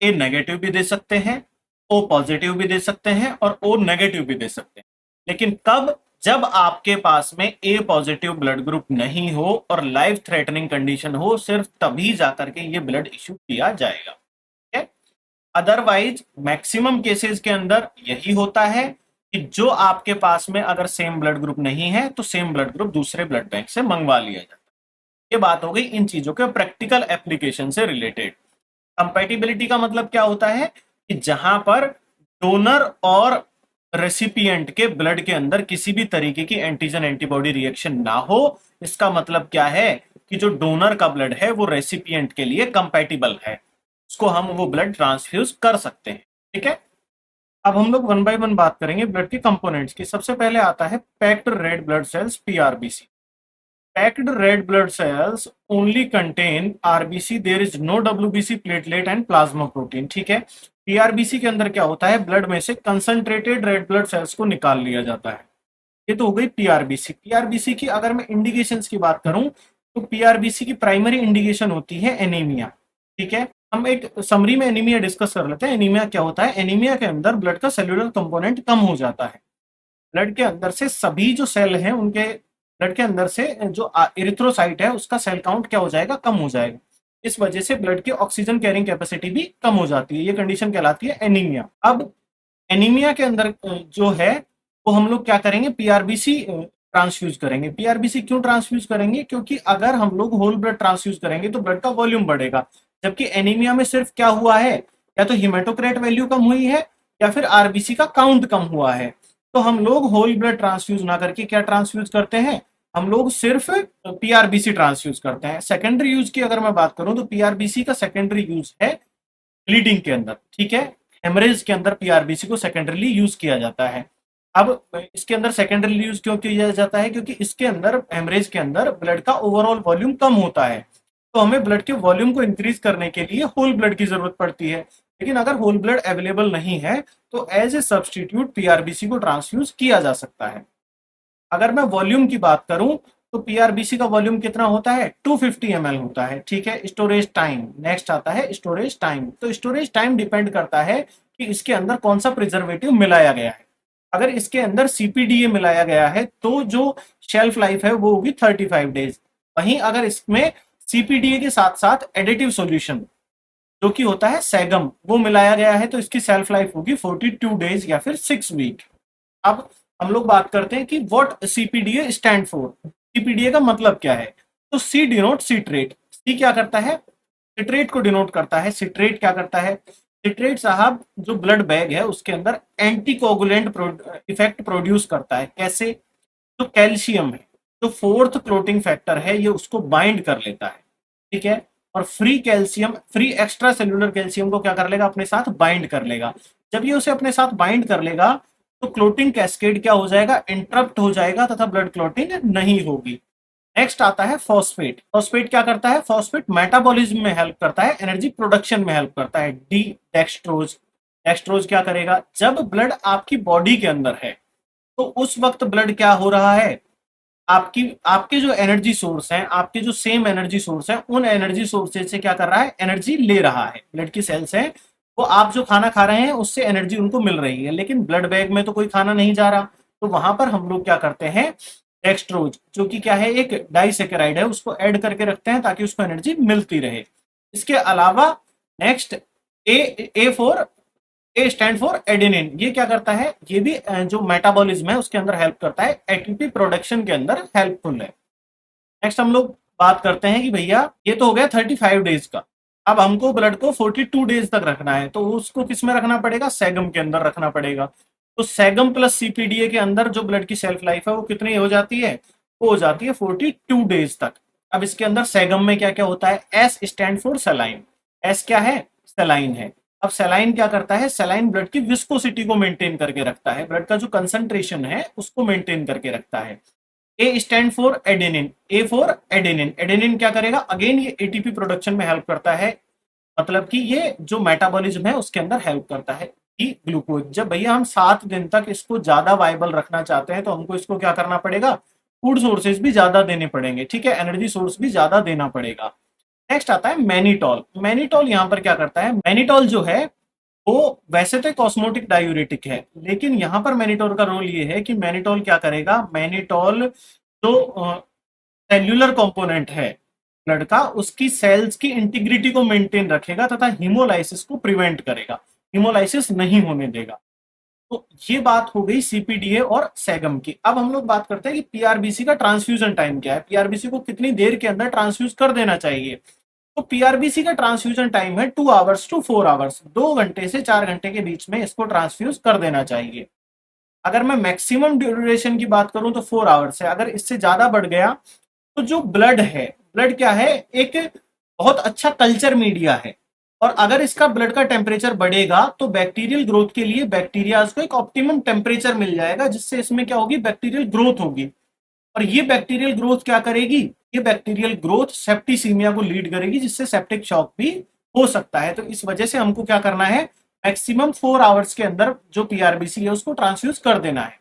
ए नेगेटिव भी दे सकते हैं, ओ पॉजिटिव भी दे सकते हैं और ओ नेगेटिव भी दे सकते हैं। लेकिन कब, जब आपके पास में ए पॉजिटिव ब्लड ग्रुप नहीं हो और लाइफ थ्रेटनिंग कंडीशन हो, सिर्फ तभी जाकर के ये ब्लड इश्यू किया जाएगा। अदरवाइज मैक्सिमम केसेस के अंदर यही होता है कि जो आपके पास में अगर सेम ब्लड ग्रुप नहीं है तो सेम ब्लड ग्रुप दूसरे ब्लड बैंक से मंगवा लिया जाता है। ये बात हो गई इन चीजों के प्रैक्टिकल एप्लीकेशन से रिलेटेड। कंपैटिबिलिटी का मतलब क्या होता है कि जहां पर डोनर और रेसिपिएंट के ब्लड के अंदर किसी भी तरीके की एंटीजन एंटीबॉडी रिएक्शन ना हो। इसका मतलब क्या है कि जो डोनर का ब्लड है वो रेसिपिएंट के लिए कंपैटिबल है, उसको हम वो ब्लड ट्रांसफ्यूज कर सकते हैं। ठीक है, अब हम लोग वन बाय वन बात करेंगे ब्लड के कंपोनेंट्स की। सबसे पहले आता है packed red blood cells, PRBC. Packed red blood cells only contain RBC, there is no WBC, platelet and plasma protein. ठीक है, पीआरबीसी के अंदर क्या होता है, ब्लड में से कंसंट्रेटेड रेड ब्लड सेल्स को निकाल लिया जाता है। ये तो हो गई पीआरबीसी। पीआरबीसी की अगर मैं इंडिकेशंस की बात करूं तो पीआरबीसी की प्राइमरी इंडिकेशन होती है एनीमिया। ठीक है, हम एक समरी में एनीमिया डिस्कस कर लेते हैं। एनीमिया क्या होता है, एनीमिया के अंदर ब्लड का सेलुलर कंपोनेंट कम हो जाता है। ब्लड के अंदर से सभी जो सेल हैं उनके, ब्लड के अंदर से जो इरिथ्रोसाइट है उसका सेल काउंट क्या हो जाएगा, कम हो जाएगा। इस वजह से ब्लड की ऑक्सीजन कैरिंग कैपेसिटी भी कम हो जाती है। ये कंडीशन कहलाती है एनीमिया। अब एनीमिया के अंदर जो है वो हम लोग क्या करेंगे, पीआरबीसी ट्रांसफ्यूज करेंगे। पीआरबीसी क्यों ट्रांसफ्यूज करेंगे? क्योंकि अगर हम लोग होल ब्लड ट्रांसफ्यूज करेंगे तो ब्लड का वॉल्यूम बढ़ेगा, जबकि एनीमिया में सिर्फ क्या हुआ है, या तो हिमेटोक्रेट वैल्यू कम हुई है या फिर आरबीसी का काउंट कम हुआ है। तो हम लोग होल ब्लड ट्रांसफ्यूज ना करके क्या ट्रांसफ्यूज करते हैं, हम लोग सिर्फ पीआरबीसी ट्रांसफ्यूज करते हैं। सेकेंडरी यूज की अगर मैं बात करूं तो पीआरबीसी का सेकेंडरी यूज है ब्लीडिंग के अंदर, ठीक है, हेमरेज के अंदर पीआरबीसी को सेकेंडरीली यूज किया जाता है। अब इसके अंदर सेकेंडरी यूज क्यों किया जाता है? क्योंकि इसके अंदर हेमरेज के अंदर ब्लड का ओवरऑल वॉल्यूम कम होता है, तो हमें ब्लड के वॉल्यूम को इंक्रीज करने के लिए होल ब्लड की जरूरत पड़ती है। लेकिन अगर होल ब्लड अवेलेबल नहीं है तो एज ए सब्सटीट्यूट पीआरबीसी को ट्रांसफ्यूज किया जा सकता है। अगर मैं वॉल्यूम की बात करूं तो पीआरबीसी का वॉल्यूम कितना होता है, 250 ml होता है, ठीक है। स्टोरेज टाइम, नेक्स्ट आता है स्टोरेज टाइम। तो स्टोरेज टाइम डिपेंड करता है कि इसके अंदर कौन सा प्रिजर्वेटिव मिलाया गया है। अगर इसके अंदर सीपीडीए मिलाया गया है तो जो शेल्फ लाइफ है वो होगी 35 डेज। वहीं अगर इसमें सीपीडीए के साथ साथ एडिटिव सॉल्यूशन जो कि होता है सैगम वो मिलाया गया है तो इसकी शेल्फ लाइफ होगी 42 डेज या फिर 6 वीक। अब हम लोग बात करते हैं कि व्हाट सीपीडीए स्टैंड फॉर। सीपीडीए का मतलब क्या है? तो सी डिनोट सिट्रेट। सी क्या करता है? सिट्रेट को डिनोट करता है। सिट्रेट क्या करता है? सिट्रेट साहब जो ब्लड बैग है उसके अंदर एंटीकोगुलेंट इफेक्ट प्रोड्यूस करता है। कैसे? जो कैल्शियम है, जो फोर्थ क्लोटिंग फैक्टर है, ये उसको बाइंड कर लेता है, ठीक है। और free calcium, free extra cellular calcium को क्या कर लेगा, अपने साथ बाइंड कर लेगा। जब ये उसे अपने साथ बाइंड कर लेगा तो क्लोटिंग कैस्केड क्या हो जाएगा, इंटरप्ट हो जाएगा तथा ब्लड क्लोटिंग नहीं होगी। नेक्स्ट आता है फॉस्फेट। फॉस्फेट क्या करता है? फॉस्फेट मेटाबॉलिज्म में हेल्प करता है, एनर्जी प्रोडक्शन में हेल्प करता है। D dextrose. डेक्सट्रोज क्या करेगा? जब ब्लड आपकी बॉडी के अंदर है तो उस वक्त ब्लड क्या हो रहा है, आपकी आपके जो एनर्जी सोर्स हैं, आपके जो सेम एनर्जी सोर्स हैं, उन एनर्जी सोर्सेज से क्या कर रहा है, एनर्जी ले रहा है। ब्लड की सेल्स हैं वो आप जो खाना खा रहे हैं उससे एनर्जी उनको मिल रही है, लेकिन ब्लड बैग में तो कोई खाना नहीं जा रहा। तो वहां पर हम लोग क्या करते हैं, डेक्सट्रोज जो कि क्या है, एक डाइसेकेराइड है, उसको ऐड करके रखते हैं ताकि उसको एनर्जी मिलती रहे। इसके अलावा next A for, A stand for adenine. ये क्या करता है, ये भी जो मेटाबॉलिज्म है उसके अंदर हेल्प करता है, एटीपी प्रोडक्शन के अंदर हेल्पफुल है। नेक्स्ट हम लोग बात करते हैं कि भैया ये तो हो गया 35 डेज का। अब हमको ब्लड को 42 डेज तक रखना है तो उसको किस में रखना पड़ेगा, सैगम के अंदर रखना पड़ेगा। तो सैगम प्लस सीपीडीए के अंदर जो ब्लड की शेल्फ लाइफ है वो कितनी हो जाती है, वो हो जाती है 42 डेज तक। अब इसके अंदर सैगम में क्या क्या होता है, एस स्टैंड फॉर सेलाइन। एस क्या है, सेलाइन है। अब सेलाइन क्या करता है, सेलाइन ब्लड की विस्कोसिटी को मेंटेन करके रखता है, ब्लड का जो कंसंट्रेशन है उसको मेंटेन करके रखता है। A stand for adenine. A for adenine. Adenine क्या करेगा, अगेन ये एटीपी प्रोडक्शन में हेल्प करता है, मतलब कि ये जो मेटाबॉलिज्म है उसके अंदर हेल्प करता है। कि ग्लूकोज, जब भैया हम 7 दिन तक इसको ज्यादा वाइबल रखना चाहते हैं तो हमको इसको क्या करना पड़ेगा, फूड सोर्सेज भी ज्यादा देने पड़ेंगे, ठीक है, एनर्जी सोर्स भी ज्यादा देना पड़ेगा। नेक्स्ट आता है मैनिटॉल। मैनिटॉल यहाँ पर क्या करता है, मैनिटॉल जो है वो वैसे तो एक ऑस्मोटिक डायूरेटिक है, लेकिन यहाँ पर मैनिटॉल का रोल ये है कि मैनिटॉल क्या करेगा, मैनिटॉल जो सेल्यूलर कंपोनेंट है ब्लड का, उसकी सेल्स की इंटीग्रिटी को मेंटेन रखेगा तथा हीमोलाइसिस को प्रिवेंट करेगा, हीमोलाइसिस नहीं होने देगा। तो ये बात हो गई सीपीडीए और सैगम की। अब हम लोग बात करते हैं कि पीआरबीसी का ट्रांसफ्यूजन टाइम क्या है, पीआरबीसी को कितनी देर के अंदर ट्रांसफ्यूज कर देना चाहिए। तो पीआरबीसी का ट्रांसफ्यूजन टाइम है 2 आवर्स टू 4 आवर्स, 2 घंटे से 4 घंटे के बीच में इसको ट्रांसफ्यूज कर देना चाहिए। अगर मैं मैक्सिमम ड्यूरेशन की बात करूं तो 4 आवर्स है। अगर इससे ज्यादा बढ़ गया तो जो ब्लड है, ब्लड क्या है, एक बहुत अच्छा कल्चर मीडिया है, और अगर इसका ब्लड का टेम्परेचर बढ़ेगा तो बैक्टीरियल ग्रोथ के लिए बैक्टीरियाज को एक ऑप्टिमम टेम्परेचर मिल जाएगा, जिससे इसमें क्या होगी, बैक्टीरियल ग्रोथ होगी। और ये बैक्टीरियल ग्रोथ क्या करेगी, ये बैक्टीरियल ग्रोथ सेप्टिसीमिया को लीड करेगी, जिससे सेप्टिक शॉक भी हो सकता है। तो इस वजह से हमको क्या करना है, मैक्सिमम 4 आवर्स के अंदर जो पीआरबीसी है उसको ट्रांसफ्यूज कर देना है।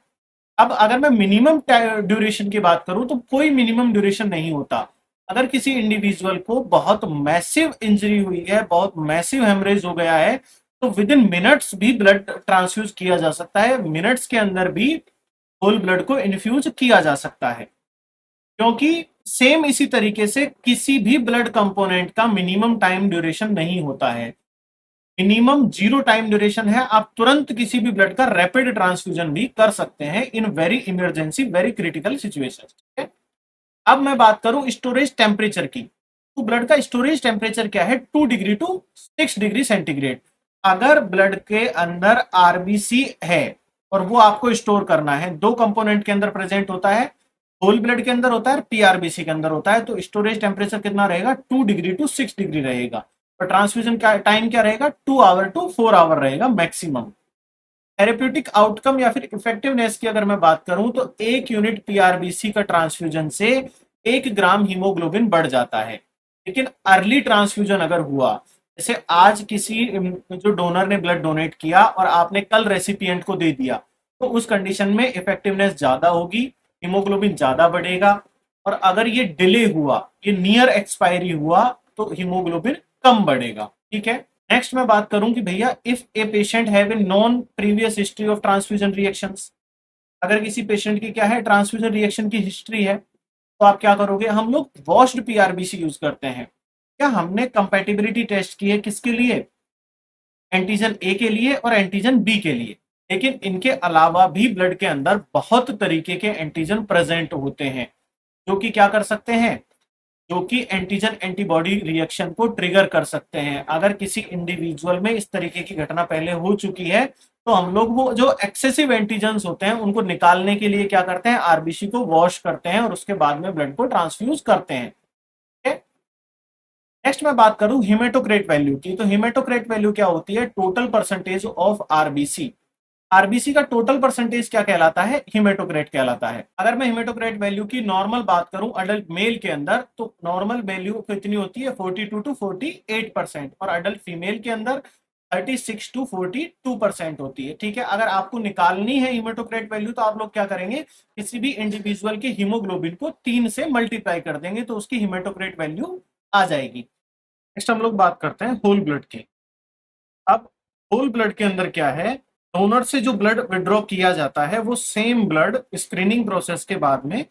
अब अगर मैं मिनिमम ड्यूरेशन की बात करूं तो कोई मिनिमम ड्यूरेशन नहीं होता। अगर किसी इंडिविजुअल को बहुत मैसिव इंजरी हुई है, बहुत मैसिव हेमरेज हो गया है, तो विद इन मिनट्स भी ब्लड ट्रांसफ्यूज किया जा सकता है, मिनट्स के अंदर भी होल ब्लड को इन्फ्यूज किया जा सकता है। क्योंकि सेम इसी तरीके से किसी भी ब्लड कंपोनेंट का मिनिमम टाइम ड्यूरेशन नहीं होता है। मिनिमम 0 टाइम ड्यूरेशन है, आप तुरंत किसी भी ब्लड का रैपिड ट्रांसफ्यूजन भी कर सकते हैं in very emergency, very critical situation. ठीक है, अब मैं बात करूं स्टोरेज टेम्परेचर की, तो ब्लड का स्टोरेज टेम्परेचर क्या है, 2 डिग्री टू 6 डिग्री सेंटीग्रेड। अगर ब्लड के अंदर आरबीसी है और वो आपको स्टोर करना है, दो कंपोनेंट के अंदर प्रेजेंट होता है, होल ब्लड के अंदर होता है, पीआरबीसी के अंदर होता है, तो स्टोरेज टेम्परेचर कितना रहेगा, 2 डिग्री टू 6 डिग्री रहेगा। और ट्रांसफ्यूजन का टाइम क्या रहेगा, 2 आवर टू 4 आवर रहेगा मैक्सिमम। थेरेप्यूटिक आउटकम या फिर इफेक्टिवनेस की अगर मैं बात करूं तो 1 यूनिट पीआरबीसी का ट्रांसफ्यूजन से 1 ग्राम हीमोग्लोबिन बढ़ जाता है। लेकिन अर्ली ट्रांसफ्यूजन अगर हुआ, जैसे आज किसी जो डोनर ने ब्लड डोनेट किया और आपने कल रेसिपिएंट को दे दिया, तो उस कंडीशन में इफेक्टिवनेस ज्यादा होगी, हीमोग्लोबिन ज्यादा बढ़ेगा। और अगर ये डिले हुआ, ये नियर एक्सपायरी हुआ, तो हीमोग्लोबिन कम बढ़ेगा। ठीक है, नेक्स्ट मैं बात करूं कि भैया if a patient have a non previous history of transfusion reactions, अगर किसी पेशेंट की क्या है, ट्रांसफ्यूजन रिएक्शन की हिस्ट्री है, तो आप क्या करोगे, हम लोग वॉश्ड पीआरबीसी यूज करते हैं। क्या हमने कंपैटिबिलिटी टेस्ट की है, किसके लिए, एंटीजन ए के लिए और एंटीजन बी के लिए। लेकिन इनके अलावा भी ब्लड के अंदर बहुत तरीके के एंटीजन प्रेजेंट होते हैं जो कि क्या कर सकते हैं, जो कि एंटीजन एंटीबॉडी रिएक्शन को ट्रिगर कर सकते हैं। अगर किसी इंडिविजुअल में इस तरीके की घटना पहले हो चुकी है, तो हम लोग वो जो एक्सेसिव एंटीजन्स होते हैं उनको निकालने के लिए क्या करते हैं, आरबीसी को वॉश करते हैं और उसके बाद में ब्लड को ट्रांसफ्यूज करते हैं। नेक्स्ट मैं बात करूं हिमेटोक्रेट वैल्यू की, तो हिमेटोक्रेट वैल्यू क्या होती है, total percentage of RBC. RBC का टोटल परसेंटेज क्या कहलाता है, हिमेटोक्रेट कहलाता है। अगर मैं हिमेटोक्रेट वैल्यू की नॉर्मल बात करूं अडल्ट मेल के अंदर, तो नॉर्मल वैल्यू कितनी होती है, 42 टू 48%, और अडल्ट फीमेल के अंदर 36 टू 42% होती है। ठीक है, अगर आपको निकालनी है हिमेटोक्रेट वैल्यू, तो आप लोग क्या करेंगे, किसी भी इंडिविजुअल के हीमोग्लोबिन को 3 से मल्टीप्लाई कर देंगे, तो उसकी हिमेटोक्रेट वैल्यू आ जाएगी। नेक्स्ट हम लोग बात करते हैं होल ब्लड की। अब होल ब्लड के अंदर क्या है, डोनर से जो ब्लड विड्रॉ किया जाता है वो सेम ब्लड स्क्रीनिंग प्रोसेस के बाद में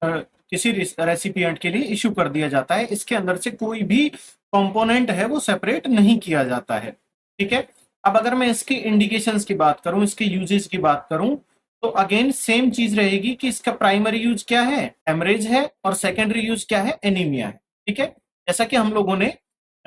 किसी रेसिपिएंट के लिए इश्यू कर दिया जाता है। इसके अंदर से कोई भी कंपोनेंट है वो सेपरेट नहीं किया जाता है। ठीक है, अब अगर मैं इसकी इंडिकेशंस की बात करूं, इसके यूजेस की बात करूं, तो अगेन सेम चीज रहेगी कि इसका प्राइमरी यूज क्या है, हेमरेज है, और सेकेंडरी यूज क्या है, एनीमिया है। ठीक है, जैसा कि हम लोगों ने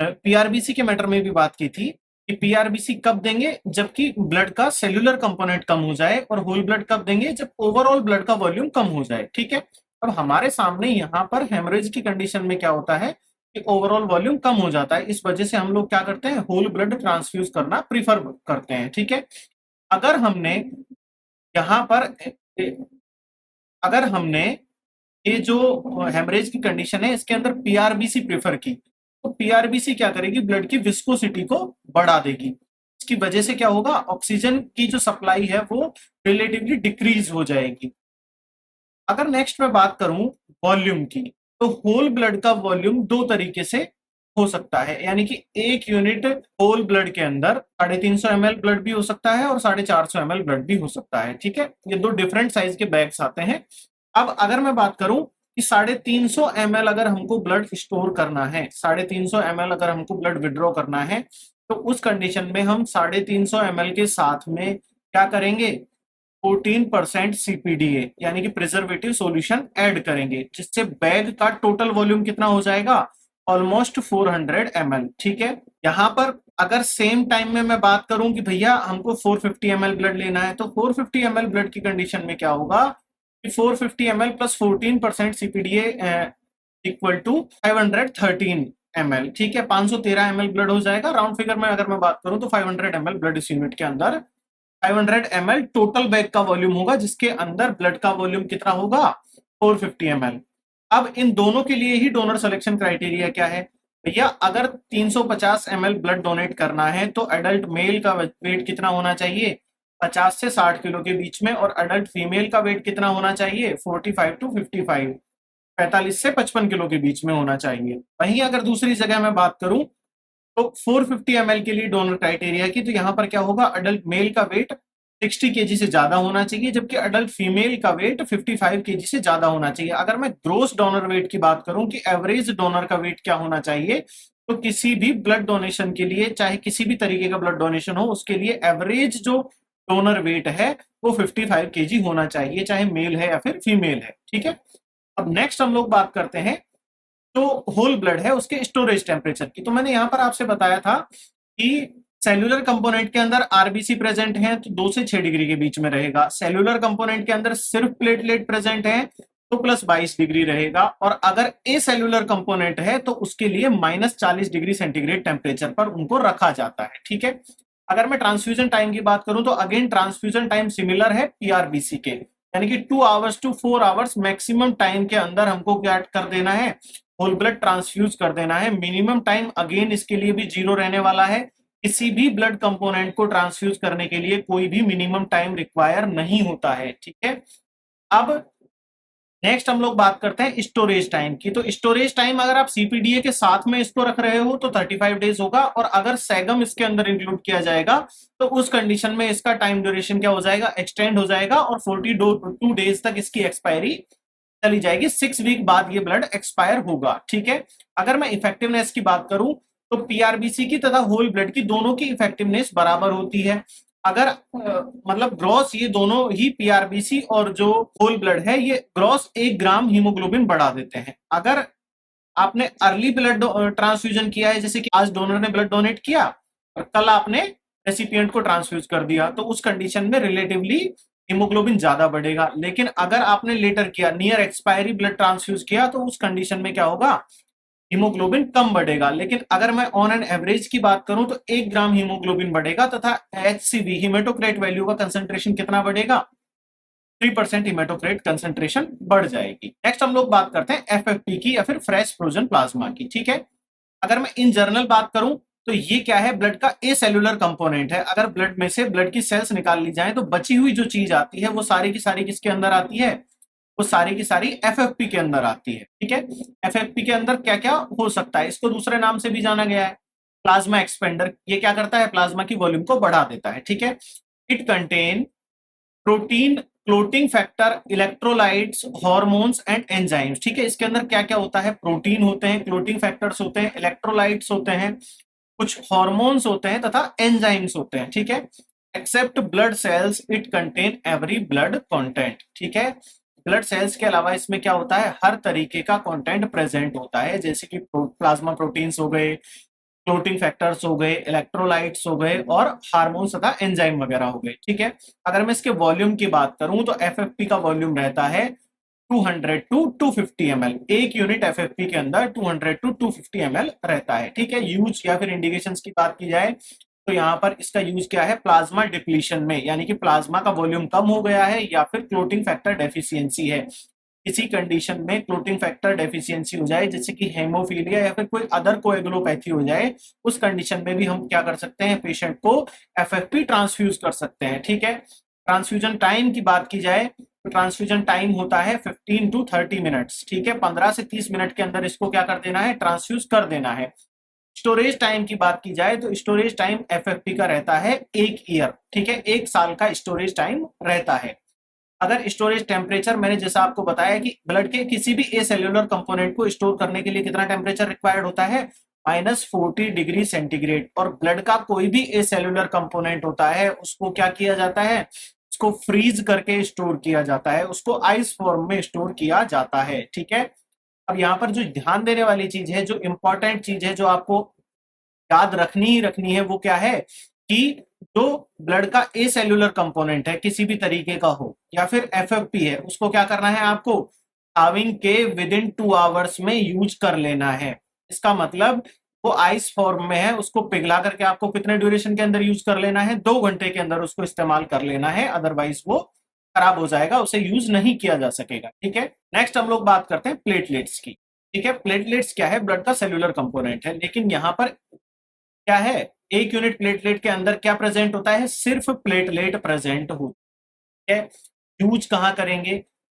पीआरबीसी के मैटर में भी बात की थी कि पीआरबीसी कब देंगे, जबकि ब्लड का सेल्यूलर कंपोनेंट कम हो जाए, और होल ब्लड कब देंगे, जब ओवरऑल ब्लड का वॉल्यूम कम हो जाए। ठीक है, अब हमारे सामने यहाँ पर हेमरेज की कंडीशन में क्या होता है कि ओवरऑल वॉल्यूम कम हो जाता है, इस वजह से हम लोग क्या करते हैं, होल ब्लड ट्रांसफ्यूज करना प्रीफर करते हैं। ठीक है, अगर हमने यहाँ पर अगर हमने ये जो हेमरेज की कंडीशन है इसके अंदर पीआरबीसी प्रेफर की, तो पीआरबीसी क्या करेगी, ब्लड की विस्कोसिटी को बढ़ा देगी। इसकी वजह से क्या होगा, ऑक्सीजन की जो सप्लाई है वो रिलेटिवली डिक्रीज हो जाएगी। अगर नेक्स्ट मैं बात करूं वॉल्यूम की, तो होल ब्लड का वॉल्यूम दो तरीके से हो सकता है, यानी कि 1 यूनिट होल ब्लड के अंदर 350 ml ब्लड भी हो सकता है और 450 ml ब्लड भी हो सकता है। ठीक है, ये दो डिफरेंट साइज के बैग्स आते हैं। अब अगर मैं बात करूं कि 350 ml अगर हमको ब्लड स्टोर करना है, 350 ml अगर हमको ब्लड विड्रॉ करना है, तो उस कंडीशन में हम 350 ml के साथ में क्या करेंगे, 14% सीपीडीए यानी कि प्रिजर्वेटिव सॉल्यूशन ऐड करेंगे, जिससे बैग का टोटल वॉल्यूम कितना हो जाएगा, ऑलमोस्ट 400 ml। ठीक है, यहाँ पर अगर सेम टाइम में मैं बात करूं कि भैया हमको 450 ml ब्लड लेना है, तो 450 ml ब्लड की कंडीशन में क्या होगा कि 450 ml plus 14% CPDA equal to 513 ml। ठीक है, 513 ml ब्लड हो जाएगा। राउंड फिगर में अगर मैं बात करूं तो 500 ml ब्लड इस यूनिट के अंदर 500 ml टोटल बैग का वॉल्यूम होगा, जिसके अंदर ब्लड का वॉल्यूम कितना होगा, 450 ml। अब इन दोनों के लिए ही डोनर सिलेक्शन क्राइटेरिया क्या है भैया, अगर 350 ml ब्लड डोनेट करना है तो एडल्ट मेल का वेट कितना होना चाहिए, 50 से 60 किलो के बीच में, और एडल्ट फीमेल का वेट कितना होना चाहिए, 45 टू 55, 45 से 55 किलो के बीच में होना चाहिए। वहीं अगर दूसरी जगह मैं बात करूं तो 450 ml के लिए डोनर क्राइटेरिया की, तो यहाँ पर क्या होगा, अडल्ट मेल का वेट 60 केजी से ज्यादा होना चाहिए, जबकि अडल्ट फीमेल का वेट 55 केजी से ज्यादा होना चाहिए। अगर मैं ग्रोस डोनर वेट की बात करूं कि एवरेज डोनर का वेट क्या होना चाहिए, तो किसी भी ब्लड डोनेशन के लिए, चाहे किसी भी तरीके का ब्लड डोनेशन हो, उसके लिए एवरेज जो डोनर वेट है वो 55 केजी होना चाहिए, चाहे मेल है या फिर फीमेल है। ठीक है, अब नेक्स्ट हम लोग बात करते हैं जो होल ब्लड है उसके स्टोरेज टेम्परेचर की। तो मैंने यहां पर आपसे बताया था कि सेल्यूलर कंपोनेंट के अंदर आरबीसी प्रेजेंट है तो 2 से 6 डिग्री के बीच में रहेगा। सेल्यूलर कंपोनेंट के अंदर सिर्फ प्लेटलेट प्रेजेंट है तो प्लस 22 डिग्री रहेगा, और अगर ए सेल्यूलर कंपोनेंट है तो उसके लिए -40 डिग्री सेंटीग्रेड टेम्परेचर पर उनको रखा जाता है। ठीक है, अगर मैं ट्रांसफ्यूजन टाइम की बात करूं तो अगेन ट्रांसफ्यूजन टाइम सिमिलर है पीआरबीसी के, यानी कि 2 hours to 4 hours maximum time के अंदर हमको क्या कर देना है, होल ब्लड ट्रांसफ्यूज कर देना है। मिनिमम टाइम अगेन इसके लिए भी 0 रहने वाला है। किसी भी ब्लड कंपोनेंट को ट्रांसफ्यूज करने के लिए कोई भी मिनिमम टाइम रिक्वायर नहीं होता है। ठीक है, अब नेक्स्ट हम लोग बात करते हैं स्टोरेज टाइम की। तो स्टोरेज टाइम अगर आप सीपीडीए के साथ में इसको रख रहे हो तो 35 डेज होगा, और अगर सैगम इसके अंदर इंक्लूड किया जाएगा तो उस कंडीशन में इसका टाइम ड्यूरेशन क्या हो जाएगा, एक्सटेंड हो जाएगा, और 42 डेज तक इसकी एक्सपायरी चली जाएगी। 6 वीक बाद ये ब्लड एक्सपायर होगा। ठीक है, अगर मैं इफेक्टिवनेस की बात करूं तो पीआरबीसी की तथा होल ब्लड की दोनों की इफेक्टिवनेस बराबर होती है। अगर मतलब ग्रॉस ये दोनों ही पीआरबीसी और जो होल ब्लड है ये ग्रॉस 1 ग्राम हीमोग्लोबिन बढ़ा देते हैं। अगर आपने अर्ली ब्लड ट्रांसफ्यूजन किया है, जैसे कि आज डोनर ने ब्लड डोनेट किया और कल आपने रेसिपिएंट को ट्रांसफ्यूज कर दिया, तो उस कंडीशन में रिलेटिवली हीमोग्लोबिन ज्यादा बढ़ेगा। लेकिन अगर आपने लेटर किया, नियर एक्सपायरी ब्लड ट्रांसफ्यूज किया, तो उस कंडीशन में क्या होगा, हीमोग्लोबिन कम बढ़ेगा। लेकिन अगर मैं ऑन एन एवरेज की बात करूं तो 1 ग्राम हीमोग्लोबिन बढ़ेगा तथा एचसीवी हिमेटोक्रेट वैल्यू का कंसेंट्रेशन कितना बढ़ेगा, 3% हिमेटोक्रेट कंसेंट्रेशन बढ़ जाएगी। नेक्स्ट हम लोग बात करते हैं एफएफपी की या फिर फ्रेश फ्रोजन प्लाज्मा की। ठीक है, अगर मैं इन जनरल बात करूं तो ये क्या है, ब्लड का ए सेल्यूलर कंपोनेंट है। अगर ब्लड में से ब्लड की सेल्स निकाल ली जाए तो बची हुई जो चीज आती है वो सारी की सारी किसके अंदर आती है, वो सारी की सारी एफएफपी के अंदर आती है। ठीक है, एफएफपी के अंदर क्या क्या हो सकता है, इसको दूसरे नाम से भी जाना गया है प्लाज्मा एक्सपेंडर। ये क्या करता है, प्लाज्मा की वॉल्यूम को बढ़ा देता है। ठीक है, it contain protein, clotting factor, electrolytes, hormones and enzymes. ठीक है, इसके अंदर क्या क्या होता है, प्रोटीन होते हैं, क्लोटिंग फैक्टर्स होते हैं, इलेक्ट्रोलाइट्स होते हैं, कुछ हार्मोन्स होते हैं तथा एंजाइम्स होते हैं। ठीक है, except blood cells it contain every blood content. ठीक है, ब्लड सेल्स के अलावा इसमें क्या होता है, हर तरीके का कंटेंट प्रेजेंट होता है, जैसे कि प्लाज्मा प्रोटीन्स हो गए, क्लोटिंग फैक्टर्स हो गए, इलेक्ट्रोलाइट्स हो गए, और हार्मोन्स तथा एंजाइम वगैरह हो गए। ठीक है, अगर मैं इसके वॉल्यूम की बात करूं तो एफएफपी का वॉल्यूम रहता है 200 टू 250 ml। एक यूनिट एफएफपी के अंदर 200 टू 250 ml रहता है। ठीक है, यूज या फिर इंडिकेशंस की बात की जाए तो यहाँ पर इसका यूज क्या है, प्लाज्मा डिप्लीशन में, यानी कि प्लाज्मा का वॉल्यूम कम हो गया है या फिर क्लोटिंग फैक्टर डेफिशिएंसी है। किसी कंडीशन में क्लोटिंग फैक्टर डेफिशिएंसी हो जाए, जैसे कि हेमोफीलिया या फिर कोई अदर कोएगुलोपैथी हो जाए, उस कंडीशन में भी हम क्या कर सकते हैं, पेशेंट को एफएफपी ट्रांसफ्यूज कर सकते हैं। ठीक है, ट्रांसफ्यूजन टाइम की बात की जाए तो ट्रांसफ्यूजन टाइम होता है 15 टू 30 मिनट्स। ठीक है, 15 से 30 मिनट के अंदर इसको क्या कर देना है, ट्रांसफ्यूज कर देना है। स्टोरेज टाइम की बात की जाए तो स्टोरेज टाइम एफएफपी का रहता है 1 ईयर। ठीक है, 1 साल का स्टोरेज टाइम रहता है। अगर स्टोरेज टेम्परेचर, मैंने जैसा आपको बताया कि ब्लड के किसी भी ए सेल्यूलर कंपोनेंट को स्टोर करने के लिए कितना टेम्परेचर रिक्वायर्ड होता है, -40 डिग्री सेंटीग्रेड। और ब्लड का कोई भी ए सेल्यूलर कंपोनेंट होता है उसको क्या किया जाता है, उसको फ्रीज करके स्टोर किया जाता है, उसको आइस फॉर्म में स्टोर किया जाता है। ठीक है, अब यहाँ पर जो ध्यान देने वाली चीज है, जो इंपॉर्टेंट चीज है, जो आपको याद रखनी ही रखनी है, वो क्या है कि जो ब्लड का ए सेल्यूलर कंपोनेंट है किसी भी तरीके का हो या फिर एफएफपी है, उसको क्या करना है, आपको हाविंग के विद इन 2 आवर्स में यूज कर लेना है। इसका मतलब वो आइस फॉर्म में है, उसको पिघला करके आपको कितने ड्यूरेशन के अंदर यूज कर लेना है, 2 घंटे के अंदर उसको इस्तेमाल कर लेना है, अदरवाइज वो खराब हो जाएगा, उसे यूज नहीं किया जा सकेगा। ठीक है, नेक्स्ट हम लोग बात करते हैं प्लेटलेट्स की। ठीक है, प्लेटलेट्स क्या है, ब्लड का सेल्यूलर कंपोनेंट है, लेकिन यहाँ पर क्या है, 1 यूनिट प्लेटलेट के अंदर क्या प्रेजेंट होता है, सिर्फ प्लेटलेट प्रेजेंट होता है। यूज कहाँ करेंगे,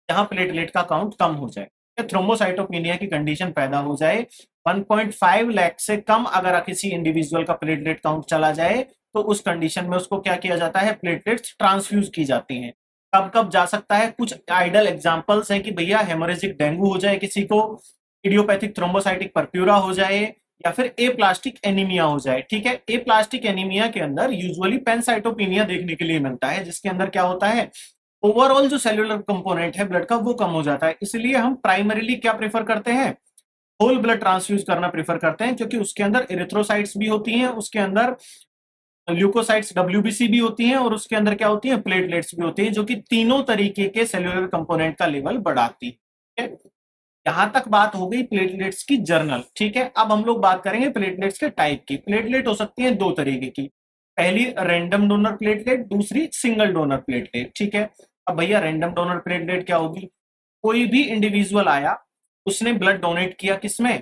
जहां प्लेटलेट का काउंट कम हो जाए, थ्रोम्बोसाइटोपिनिया की कंडीशन पैदा हो जाए, 1.5 लाख से कम अगर किसी इंडिविजुअल का प्लेटलेट काउंट चला जाए तो उस कंडीशन में उसको क्या किया जाता है, प्लेटलेट्स ट्रांसफ्यूज की जाती हैं। कब कब जा सकता है, कुछ आइडल एग्जांपल्स हैं कि भैया हेमोरेजिक डेंगू हो जाए किसी को, इडियोपैथिक थ्रोम्बोसाइटिक परप्यूरा हो जाए, या फिर ए प्लास्टिक एनीमिया हो जाए। ठीक है, ए प्लास्टिक एनीमिया के अंदर यूजुअली पैनसाइटोपिनिया देखने के लिए मिलता है, जिसके अंदर क्या होता है, ओवरऑल जो सेलुलर कंपोनेंट है ब्लड का वो कम हो जाता है। इसलिए हम प्राइमरीली क्या प्रेफर करते हैं, होल ब्लड ट्रांसफ्यूज करना प्रेफर करते हैं, क्योंकि उसके अंदर एरिथ्रोसाइट्स भी होती हैं, उसके अंदर ल्यूकोसाइट्स डब्ल्यूबीसी भी होती हैं, और उसके अंदर क्या होती है, प्लेटलेट्स भी होती हैं, जो कि तीनों तरीके के सेलुलर कंपोनेंट का लेवल बढ़ाती है। यहां तक बात हो गई प्लेटलेट्स की जर्नल। ठीक है, अब हम लोग बात करेंगे प्लेटलेट्स के टाइप की। प्लेटलेट हो सकती है दो तरीके की, पहली रैंडम डोनर प्लेटलेट, दूसरी सिंगल डोनर प्लेटलेट। ठीक है, अब भैया रैंडम डोनर प्लेटलेट क्या होगी, कोई भी इंडिविजुअल आया, उसने ब्लड डोनेट किया, किसमें,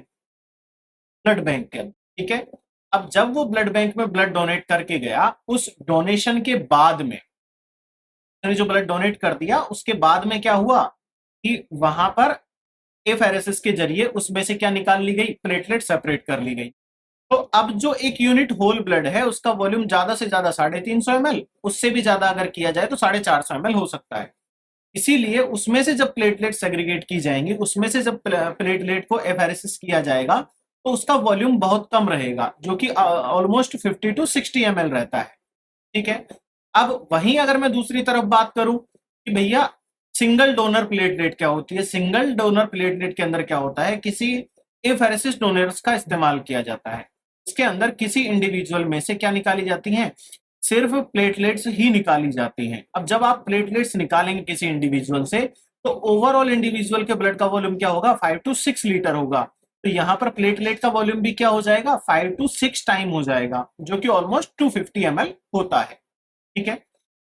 ब्लड बैंक के अंदर। ठीक है, अब जब वो ब्लड बैंक में ब्लड डोनेट करके गया, उस डोनेशन के बाद में उसने जो ब्लड डोनेट कर दिया, उसके बाद में क्या हुआ कि वहां पर एफेरेसिस के जरिए उसमें से क्या निकाल ली गई, प्लेटलेट सेपरेट कर ली गई। तो अब जो एक यूनिट होल ब्लड है उसका वॉल्यूम ज्यादा से ज्यादा 350 ml, उससे भी ज्यादा अगर किया जाए तो 450 ml हो सकता है। इसीलिए उसमें से जब प्लेटलेट सेग्रीगेट की जाएंगी, उसमें से जब प्लेटलेट को एफेरेसिस किया जाएगा, तो उसका वॉल्यूम बहुत कम रहेगा, जो कि ऑलमोस्ट 50 to 60 ml रहता है। ठीक है, अब वहीं अगर मैं दूसरी तरफ बात करूं कि भैया सिंगल डोनर प्लेटलेट क्या होती है, सिंगल डोनर प्लेटलेट के अंदर क्या होता है, किसी एफेरेसिस डोनर्स का इस्तेमाल किया जाता है। इसके अंदर किसी इंडिविजुअल में से क्या निकाली जाती हैं, सिर्फ प्लेटलेट्स ही निकाली जाती हैं। अब जब आप प्लेटलेट्स निकालेंगे किसी इंडिविजुअल से, तो ओवरऑल इंडिविजुअल के ब्लड का वॉल्यूम क्या होगा, 5 to 6 लीटर होगा। तो यहाँ पर प्लेटलेट का वॉल्यूम भी क्या हो जाएगा, 5 to 6 टाइम हो जाएगा, जो कि ऑलमोस्ट 250 ml होता है। ठीक है,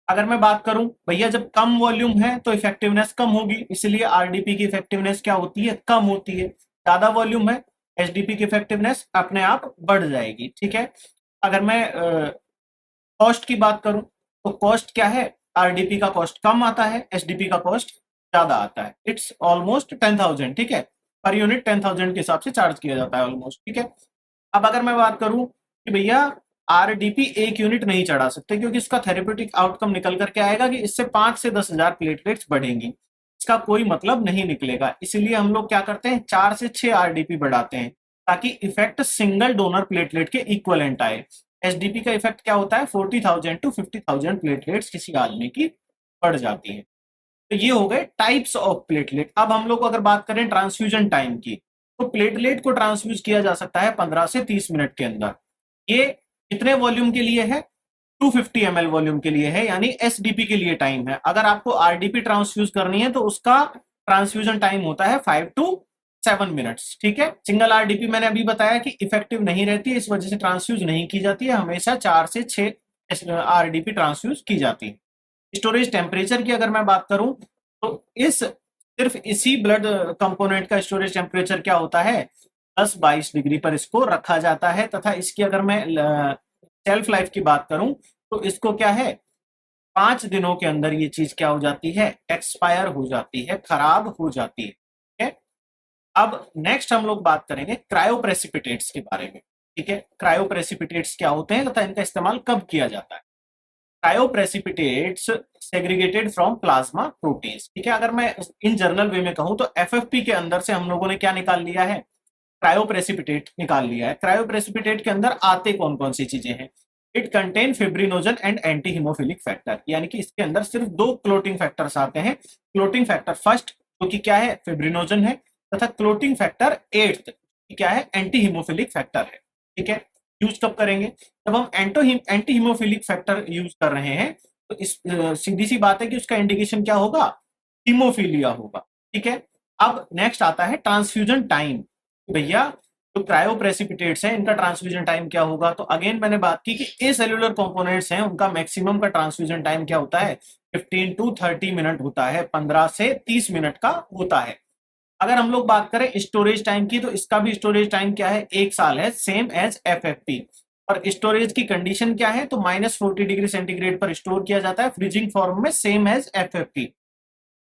अगर मैं बात करूं भैया जब कम वॉल्यूम है तो इफेक्टिवनेस कम होगी, इसलिए आरडीपी की इफेक्टिवनेस क्या होती है, कम होती है। ज्यादा वॉल्यूम है, एचडीपी की इफेक्टिवनेस अपने आप बढ़ जाएगी। ठीक है, अगर मैं कॉस्ट की बात करूं तो कॉस्ट क्या है, आरडीपी का कॉस्ट कम आता है, एचडीपी का कॉस्ट ज्यादा आता है। It's almost 10,000। ठीक है, पर यूनिट 10,000 के हिसाब से चार्ज किया जाता है ऑलमोस्ट। ठीक है, अब अगर मैं बात करूं कि भैया आरडीपी एक यूनिट नहीं चढ़ा सकते, क्योंकि इसका थेरेप्यूटिक आउटकम निकल करके आएगा कि इससे 5 से 10,000 प्लेटलेट्स बढ़ेंगी, इसका कोई मतलब नहीं निकलेगा। इसीलिए हम लोग क्या करते हैं, 4 से 6 आरडीपी बढ़ाते हैं, ताकि इफेक्ट सिंगल डोनर प्लेटलेट के इक्वलेंट आए। एचडीपी का इफेक्ट क्या होता है, 40,000 to 50,000 प्लेटलेट्स किसी आदमी की बढ़ जाती है। तो ये हो गए टाइप्स ऑफ प्लेटलेट। अब हम लोग अगर बात करें ट्रांसफ्यूजन टाइम की, तो प्लेटलेट को ट्रांसफ्यूज किया जा सकता है 15 से 30 मिनट के अंदर। ये कितने वॉल्यूम के लिए है, 250 ml वॉल्यूम के लिए है, यानी एसडीपी के लिए टाइम है। अगर आपको आरडीपी ट्रांसफ्यूज करनी है तो उसका ट्रांसफ्यूजन टाइम होता है 5 to 7 मिनट्स। ठीक है, सिंगल आरडीपी मैंने अभी बताया कि इफेक्टिव नहीं रहती है, इस वजह से ट्रांसफ्यूज नहीं की जाती है, हमेशा 4 से 6 आरडीपी ट्रांसफ्यूज की जाती है। स्टोरेज टेम्परेचर की अगर मैं बात करूं तो इस सिर्फ इसी ब्लड कंपोनेंट का स्टोरेज टेम्परेचर क्या होता है, 10-22 डिग्री पर इसको रखा जाता है। तथा इसकी अगर मैं सेल्फ लाइफ की बात करूं तो इसको क्या है, 5 दिनों के अंदर ये चीज क्या हो जाती है, एक्सपायर हो जाती है, खराब हो जाती है। ठीक है, अब नेक्स्ट हम लोग बात करेंगे क्रायोप्रेसिपिटेट्स के बारे में। ठीक है, क्रायोप्रेसिपिटेट्स क्या होते हैं तथा इनका इस्तेमाल कब किया जाता है। क्रायोप्रेसिपिटेट्स सेग्रीगेटेड फ्रॉम प्लाज्मा प्रोटीन्स। ठीक है, अगर मैं इन जनरल वे में कहूं तो एफएफपी के अंदर से हम लोगों ने क्या निकाल लिया है, क्रायोप्रेसिपिटेट निकाल लिया है। क्रायोप्रेसिपिटेट के अंदर आते कौन कौन सी चीजें हैं, it contain fibrinogen and anti haemophilic factor, यानी कि इसके अंदर सिर्फ 2 क्लोटिंग फैक्टर्स आते हैं। क्लोटिंग फैक्टर फर्स्ट जो कि क्या है, फिब्रिनोजन है, तथा क्लोटिंग फैक्टर 8th क्या है, एंटी हीमोफिलिक फैक्टर है। ठीक है, यूज कब करेंगे, जब हम एंटी हीमोफिलिक फैक्टर यूज कर रहे हैं, तो इस सीधी सी बात है कि उसका इंडिकेशन क्या होगा, हीमोफीलिया होगा। ठीक है, अब नेक्स्ट आता है ट्रांसफ्यूजन टाइम। भैया जो क्रायोप्रेसिपिटेट्स हैं इनका ट्रांसफ्यूजन टाइम क्या होगा, तो अगेन मैंने बात की कि ए सेलुलर कंपोनेंट्स हैं, उनका मैक्सिमम का ट्रांसफ्यूजन टाइम क्या होता है, 15 to 30 मिनट होता है, 15 से 30 मिनट का होता है। अगर हम लोग बात करें स्टोरेज टाइम की, तो इसका भी स्टोरेज टाइम क्या है, 1 साल है, सेम एज एफएफपी। और स्टोरेज की कंडीशन क्या है, तो -40 डिग्री सेंटीग्रेड पर स्टोर किया जाता है फ्रीजिंग फॉर्म में, सेम एज एफएफपी।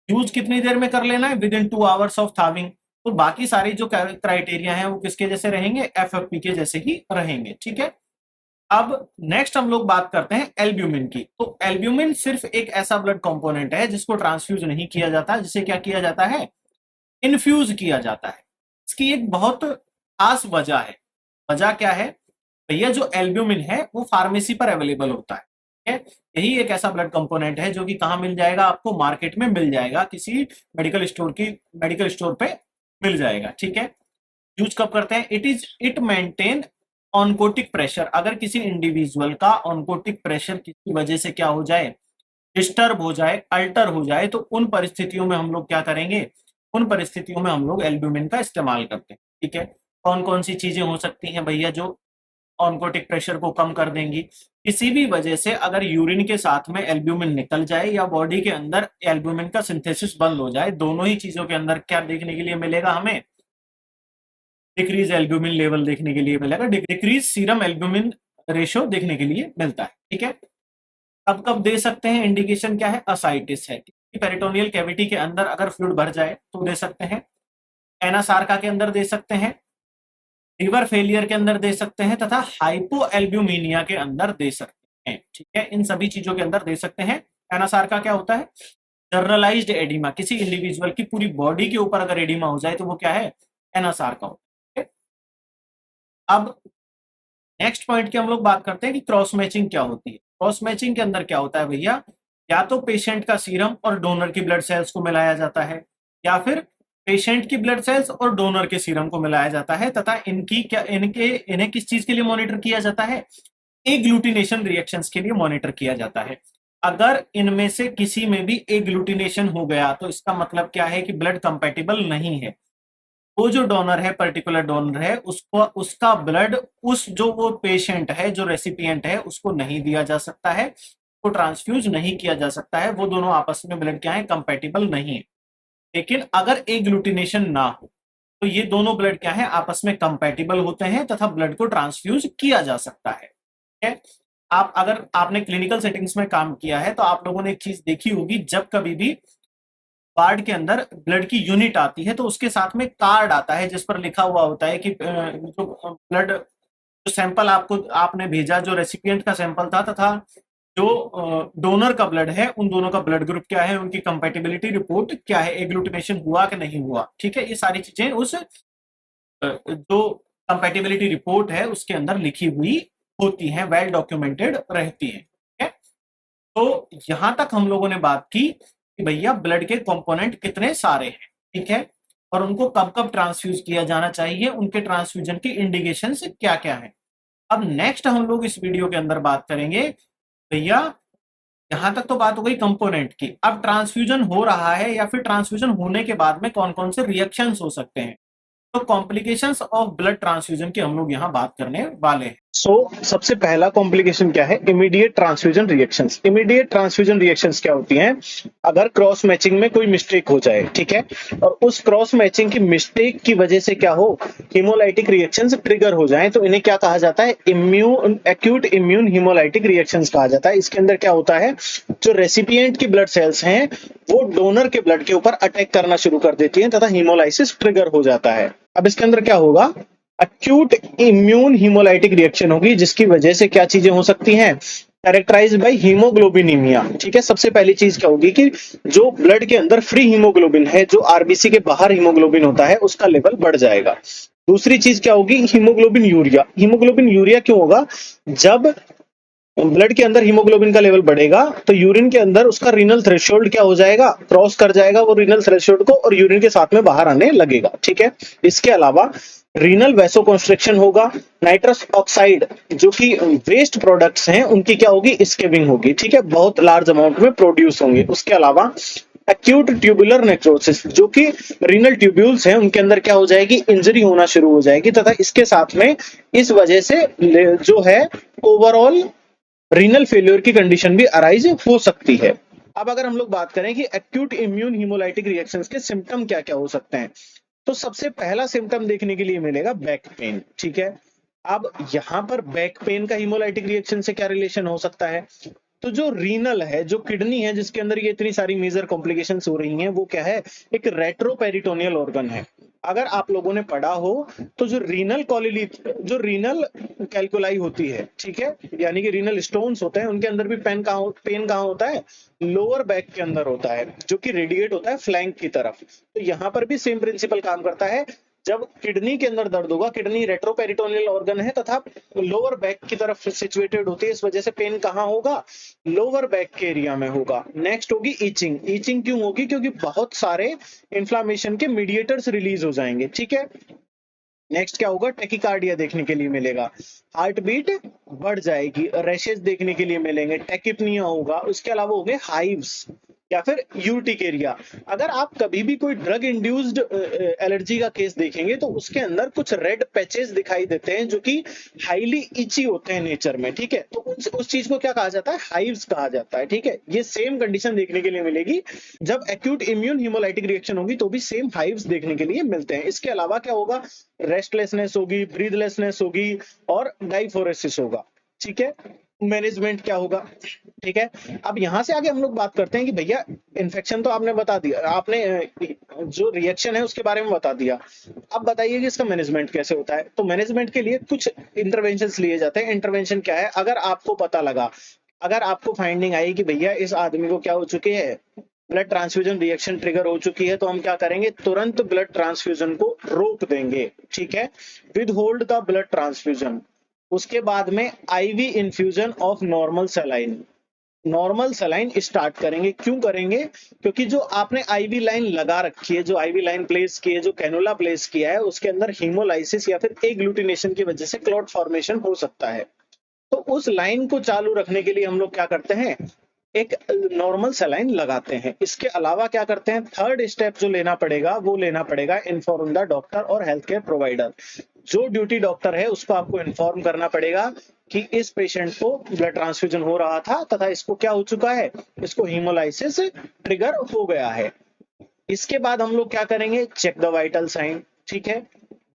यूज कितनी देर में कर लेना है, विद इन 2 आवर्स ऑफ थाविंग। तो बाकी सारी जो क्राइटेरिया है वो किसके जैसे रहेंगे, एफएफपी के जैसे ही रहेंगे। ठीक है, अब नेक्स्ट हम लोग बात करते हैं एल्ब्यूमिन की। तो एल्ब्यूमिन सिर्फ एक ऐसा ब्लड कंपोनेंट है जिसको ट्रांसफ्यूज नहीं किया जाता, जिसे क्या किया जाता है, इन्फ्यूज किया जाता है। इसकी एक बहुत खास वजह है। वजह क्या है भैया, जो एल्ब्यूमिन है वो फार्मेसी पर अवेलेबल होता है, ठीक है। यही एक ऐसा ब्लड कंपोनेंट है जो कि कहाँ मिल जाएगा, आपको मार्केट में मिल जाएगा, किसी मेडिकल स्टोर पे मिल जाएगा, ठीक है। यूज कब करते हैं, इट मेंटेन ऑनकोटिक प्रेशर। अगर किसी इंडिविजुअल का ऑनकोटिक प्रेशर किसी वजह से क्या हो जाए, डिस्टर्ब हो जाए, अल्टर हो जाए, तो उन परिस्थितियों में हम लोग क्या करेंगे, उन परिस्थितियों में हम लोग एल्ब्यूमिन का इस्तेमाल करते हैं, ठीक है। कौन कौन सी चीजें हो सकती हैं भैया जो ऑनकोटिक प्रेशर को कम कर देंगी, किसी भी वजह से अगर यूरिन के साथ में एल्ब्यूमिन निकल जाए या बॉडी के अंदर एल्ब्यूमिन का सिंथेसिस बंद हो जाए, दोनों ही चीजों के अंदर क्या देखने के लिए मिलेगा हमें, डिक्रीज एल्ब्यूमिन लेवल देखने के लिए मिलेगा, डिक्रीज सीरम एल्ब्यूमिन रेशियो देखने के लिए मिलता है, ठीक है। अब कब दे सकते हैं, इंडिकेशन क्या है, असाइटिस है, पेरिटोनियल कैविटी के अंदर अगर फ्लूइड भर जाए तो दे सकते हैं, एनासार्का के अंदर दे सकते हैं, लिवर फेलियर के अंदर दे सकते हैं, तथा हाइपोएल्ब्यूमिनिया के अंदर दे सकते हैं, ठीक है। इन सभी चीजों के अंदर दे सकते हैं। एनासार्का क्या होता है, जनरलाइज्ड एडिमा, किसी इंडिविजुअल की पूरी बॉडी के ऊपर अगर एडिमा हो जाए तो वो क्या है, एनासार्का होता है। अब नेक्स्ट पॉइंट की हम लोग बात करते हैं कि क्रॉस मैचिंग क्या होती है। क्रॉस मैचिंग के अंदर क्या होता है भैया, या तो पेशेंट का सीरम और डोनर की ब्लड सेल्स को मिलाया जाता है, या फिर पेशेंट की ब्लड सेल्स और डोनर के सीरम को मिलाया जाता है, तथा इन्हें किस चीज के लिए मॉनिटर किया जाता है, एग्लूटिनेशन रिएक्शंस के लिए मॉनिटर किया जाता है। अगर इनमें से किसी में भी एग्लूटिनेशन हो गया तो इसका मतलब क्या है कि ब्लड कंपैटिबल नहीं है, वो जो डोनर है, पर्टिकुलर डोनर है, उसको उसका ब्लड उस जो वो पेशेंट है, जो रेसिपिएंट है, उसको नहीं दिया जा सकता है, उसको ट्रांसफ्यूज नहीं किया जा सकता है, वो दोनों आपस में ब्लड क्या है, कंपैटिबल नहीं है। लेकिन अगर एग्लूटिनेशन ना हो तो ये दोनों ब्लड क्या है, आपस में कंपैटिबल होते हैं तथा ब्लड को ट्रांसफ्यूज किया जा सकता है, ठीक है। आप अगर आपने क्लिनिकल सेटिंग्स में काम किया है तो आप लोगों ने एक चीज देखी होगी, जब कभी भी कार्ड के अंदर ब्लड की यूनिट आती है तो उसके साथ में कार्ड आता है जिस पर लिखा हुआ होता है कि जो ब्लड, जो सैंपल आपको आपने भेजा, जो रेसिपिएंट का सैंपल था तथा जो डोनर का ब्लड है, उन दोनों का ब्लड ग्रुप क्या है, उनकी कंपैटिबिलिटी रिपोर्ट क्या है, एग्लूटिनेशन हुआ कि नहीं हुआ, ठीक है। ये सारी चीजें उस जो कंपैटिबिलिटी रिपोर्ट है उसके अंदर लिखी हुई होती हैं, वेल डॉक्यूमेंटेड रहती है, ठीक है। तो यहां तक हम लोगों ने बात की कि भैया ब्लड के कंपोनेंट कितने सारे हैं, ठीक है, और उनको कब कब ट्रांसफ्यूज किया जाना चाहिए, उनके ट्रांसफ्यूजन की इंडिकेशंस क्या क्या है। अब नेक्स्ट हम लोग इस वीडियो के अंदर बात करेंगे भैया, यहां तक तो बात हो गई कंपोनेंट की, अब ट्रांसफ्यूजन हो रहा है या फिर ट्रांसफ्यूजन होने के बाद में कौन कौन से रिएक्शंस हो सकते हैं, तो कॉम्प्लिकेशंस ऑफ ब्लड ट्रांसफ्यूजन की हम लोग यहाँ बात करने वाले हैं। सबसे पहला कॉम्प्लिकेशन क्या है, immediate transfusion reactions. Immediate transfusion reactions क्या होती हैं, अगर क्रॉस मैचिंग में कोई मिस्टेक हो जाए, ठीक है, और उस क्रॉस मैचिंग की मिस्टेक की वजह से क्या हो, हीमोलाइटिक रिएक्शंस ट्रिगर हो जाएं, तो इन्हें क्या कहा जाता है, एक्यूट इम्यून हीमोलाइटिक रिएक्शंस कहा जाता है। इसके अंदर क्या होता है, जो रेसिपिएंट की ब्लड सेल्स हैं वो डोनर के ब्लड के ऊपर अटैक करना शुरू कर देती हैं तथा हीमोलाइसिस ट्रिगर हो जाता है। अब इसके अंदर क्या होगा, अक्यूट इम्यून हीमोलाइटिक रिएक्शन होगी, जिसकी वजह से क्या चीजें हो सकती हैं, कैरेक्टराइज्ड बाय हीमोग्लोबिनीमिया, ठीक है। सबसे पहली चीज क्या होगी कि जो ब्लड के अंदर फ्री हीमोग्लोबिन है, जो आरबीसी के बाहर हीमोग्लोबिन होता है, उसका लेवल बढ़ जाएगा। दूसरी चीज क्या होगी, हीमोग्लोबिन यूरिया। हीमोग्लोबिन यूरिया क्यों होगा, जब ब्लड के अंदर हीमोग्लोबिन का लेवल बढ़ेगा तो यूरिन के अंदर उसका रीनल थ्रेशोल्ड क्या हो जाएगा, क्रॉस कर जाएगा वो रीनल थ्रेशोल्ड को, और यूरिन के साथ में बाहर आने लगेगा, ठीक है। इसके अलावा रीनल वैसोकंस्ट्रिक्शन होगा, नाइट्रस ऑक्साइड जो कि वेस्ट प्रोडक्ट्स हैं उनकी क्या होगी, स्केविंग होगी, ठीक है, बहुत लार्ज अमाउंट में प्रोड्यूस होंगे। उसके अलावा एक्यूट ट्यूबुलर नेक्रोसिस, जो कि रीनल ट्यूब्यूल्स हैं उनके अंदर क्या हो जाएगी, इंजरी होना शुरू हो जाएगी, तथा इसके साथ में इस वजह से जो है ओवरऑल रीनल फेल्योर की कंडीशन भी अराइज हो सकती है। अब अगर हम लोग बात करें कि एक्यूट इम्यून हीमोलाइटिक रिएक्शंस के सिम्टम क्या क्या हो सकते हैं, तो सबसे पहला सिम्टम देखने के लिए मिलेगा बैक पेन, ठीक है। अब यहां पर बैक पेन का हीमोलाइटिक रिएक्शन से क्या रिलेशन हो सकता है, तो जो रीनल है, जो किडनी है जिसके अंदर ये इतनी सारी मेजर कॉम्प्लिकेशंस हो रही हैं, वो क्या है, एक रेट्रोपेरिटोनियल ऑर्गन है। अगर आप लोगों ने पढ़ा हो तो जो रीनल कैलकुलाई होती है, ठीक है, यानी कि रीनल स्टोन्स होते हैं, उनके अंदर भी पेन कहाँ होता है, लोअर बैक के अंदर होता है, जो कि रेडिएट होता है फ्लैंक की तरफ। तो यहाँ पर भी सेम प्रिंसिपल काम करता है, जब किडनी के अंदर दर्द होगा, किडनी रेट्रोपेरिटोनियल ऑर्गन है तथा लोअर बैक की तरफ सिचुएटेड होती है, इस वजह से पेन कहाँ होगा, लोअर बैक के एरिया में होगा। नेक्स्ट होगी ईचिंग। ईचिंग क्यों होगी, क्योंकि बहुत सारे इन्फ्लामेशन के मीडिएटर्स रिलीज हो जाएंगे, ठीक है। नेक्स्ट क्या होगा, टेकिकार्डिया देखने के लिए मिलेगा, हार्ट बीट बढ़ जाएगी, रैशेस देखने के लिए मिलेंगे, टेकिपनिया होगा। उसके अलावा हो गए हाइव्स या फिर यूटिकेरिया। अगर आप कभी भी कोई ड्रग इंड्यूस्ड एलर्जी का केस देखेंगे तो उसके अंदर कुछ रेड पैचेस दिखाई देते हैं जो कि हाईली इची होते हैं नेचर में, ठीक है। तो उस चीज को क्या कहा जाता है, हाइव्स कहा जाता है, ठीक है। ये सेम कंडीशन देखने के लिए मिलेगी जब एक्यूट इम्यून हिमोलाइटिक रिएक्शन होगी, तो भी सेम हाइव्स देखने के लिए मिलते हैं। इसके अलावा क्या होगा, रेस्टलेसनेस होगी, ब्रीदलेसनेस होगी और डाइफोरेसिस होगा, ठीक है। मैनेजमेंट क्या होगा, ठीक है। अब यहां से आगे हम लोग बात करते हैं कि भैया इन्फेक्शन तो आपने बता दिया, आपने जो रिएक्शन है उसके बारे में बता दिया। अब बताइए कि इसका मैनेजमेंट कैसे होता है। तो मैनेजमेंट के लिए कुछ इंटरवेंशंस लिए जाते हैं। इंटरवेंशन क्या है, अगर आपको पता लगा, अगर आपको फाइंडिंग आई कि भैया इस आदमी को क्या हो चुकी है, ब्लड ट्रांसफ्यूजन रिएक्शन ट्रिगर हो चुकी है, तो हम क्या करेंगे, तुरंत ब्लड ट्रांसफ्यूजन को रोक देंगे, ठीक है। With hold the blood transfusion. उसके बाद में IV infusion of normal saline, normal saline start करेंगे। क्यों करेंगे, क्योंकि जो आपने आईवी लाइन लगा रखी है, जो आईवी लाइन प्लेस की है, जो कैनुला प्लेस किया है, उसके अंदर हीमोलाइसिस या फिर एग्लूटिनेशन की वजह से क्लॉट फॉर्मेशन हो सकता है। तो उस लाइन को चालू रखने के लिए हम लोग क्या करते हैं, एक नॉर्मल सलाइन लगाते हैं। इसके अलावा क्या करते हैं, थर्ड स्टेप जो लेना पड़ेगा वो लेना पड़ेगा इन्फॉर्म द डॉक्टर और हेल्थ केयर प्रोवाइडर। जो ड्यूटी डॉक्टर है उसको आपको इन्फॉर्म करना पड़ेगा कि इस पेशेंट को ब्लड ट्रांसफ्यूजन हो रहा था तथा इसको क्या हो चुका है, इसको हीमोलाइसिस ट्रिगर हो गया है। इसके बाद हम लोग क्या करेंगे, चेक द वाइटल साइन, ठीक है।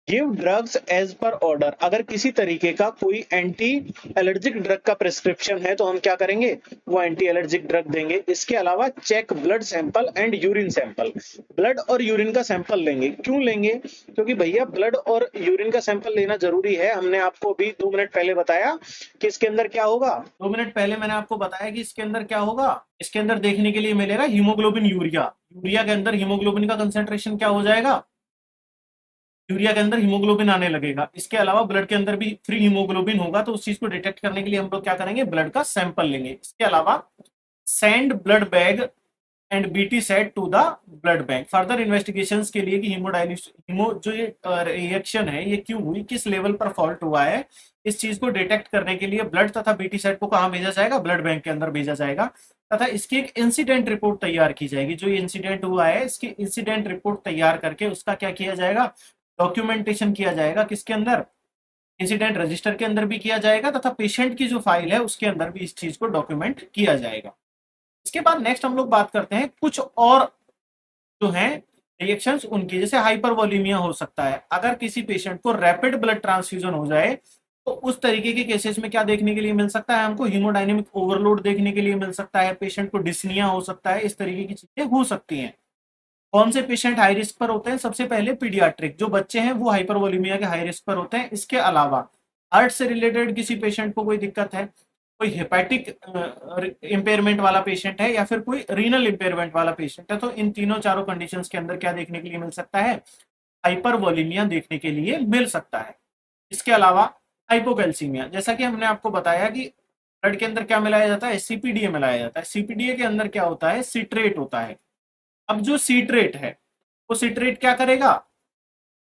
Give drugs as per order. अगर किसी तरीके का कोई एंटी एलर्जिक ड्रग का प्रिस्क्रिप्शन है तो हम क्या करेंगे, वो एंटी एलर्जिक ड्रग देंगे। इसके अलावा check blood sample and urine sample. Blood और यूरिन का सैंपल लेंगे। क्यों लेंगे, क्योंकि भैया ब्लड और यूरिन का सैंपल लेना जरूरी है। हमने आपको अभी 2 मिनट पहले बताया कि इसके अंदर क्या होगा, 2 मिनट पहले मैंने आपको बताया कि इसके अंदर क्या होगा, इसके अंदर देखने के लिए मिलेगा हीमोग्लोबिन यूरिया। यूरिया के अंदर हीमोग्लोबिन का कंसेंट्रेशन क्या हो जाएगा, यूरिया के अंदर हीमोग्लोबिन आने लगेगा। इसके अलावा ब्लड के अंदर भी फ्री हीमोग्लोबिन होगा, तो उस चीज को डिटेक्ट करने के लिए हम लोग क्या करेंगे, ब्लड का सैंपल लेंगे। इसके अलावा send blood bag and BT set to the blood bank further investigations के लिए कि हीमो जो ये रिएक्शन है ये क्यों हुई, किस लेवल पर फॉल्ट हुआ है, इस चीज को डिटेक्ट करने के लिए ब्लड तथा बीटी सेट को कहाँ भेजा जाएगा, ब्लड बैंक के अंदर भेजा जाएगा तथा इसकी एक इंसिडेंट रिपोर्ट तैयार की जाएगी। जो इंसिडेंट हुआ है इसकी इंसिडेंट रिपोर्ट तैयार करके उसका क्या किया जाएगा, डॉक्यूमेंटेशन किया जाएगा। किसके अंदर, इंसिडेंट रजिस्टर के अंदर भी किया जाएगा तथा पेशेंट की जो फाइल है उसके अंदर भी इस चीज को डॉक्यूमेंट किया जाएगा। इसके बाद नेक्स्ट हम लोग बात करते हैं कुछ और जो हैं रिएक्शंस उनकी, जैसे हाइपरवोलेमिया हो सकता है। अगर किसी पेशेंट को रैपिड ब्लड ट्रांसफ्यूजन हो जाए तो उस तरीके के केसेस में क्या देखने के लिए मिल सकता है, हमको हीमोडायनेमिक ओवरलोड देखने के लिए मिल सकता है, पेशेंट को डिस्निया हो सकता है, इस तरीके की चीजें हो सकती हैं। कौन से पेशेंट हाई रिस्क पर होते हैं, सबसे पहले पीडियाट्रिक जो बच्चे हैं वो हाइपरवोलेमिया के हाई रिस्क पर होते हैं। इसके अलावा हार्ट से रिलेटेड किसी पेशेंट को कोई दिक्कत है, कोई हेपेटिक इंपेयरमेंट वाला पेशेंट है या फिर कोई रीनल इंपेयरमेंट वाला पेशेंट है, तो इन तीनों चारों कंडीशंस के अंदर क्या देखने के लिए मिल सकता है, हाइपरवोलेमिया देखने के लिए मिल सकता है। इसके अलावा हाइपोकैल्सीमिया, जैसा कि हमने आपको बताया कि ब्लड के अंदर क्या मिलाया जाता है, सीपीडीए मिलाया जाता है। सीपीडीए के अंदर क्या होता है, सीट्रेट होता है। अब जो सीट्रेट है वो सीट्रेट क्या करेगा,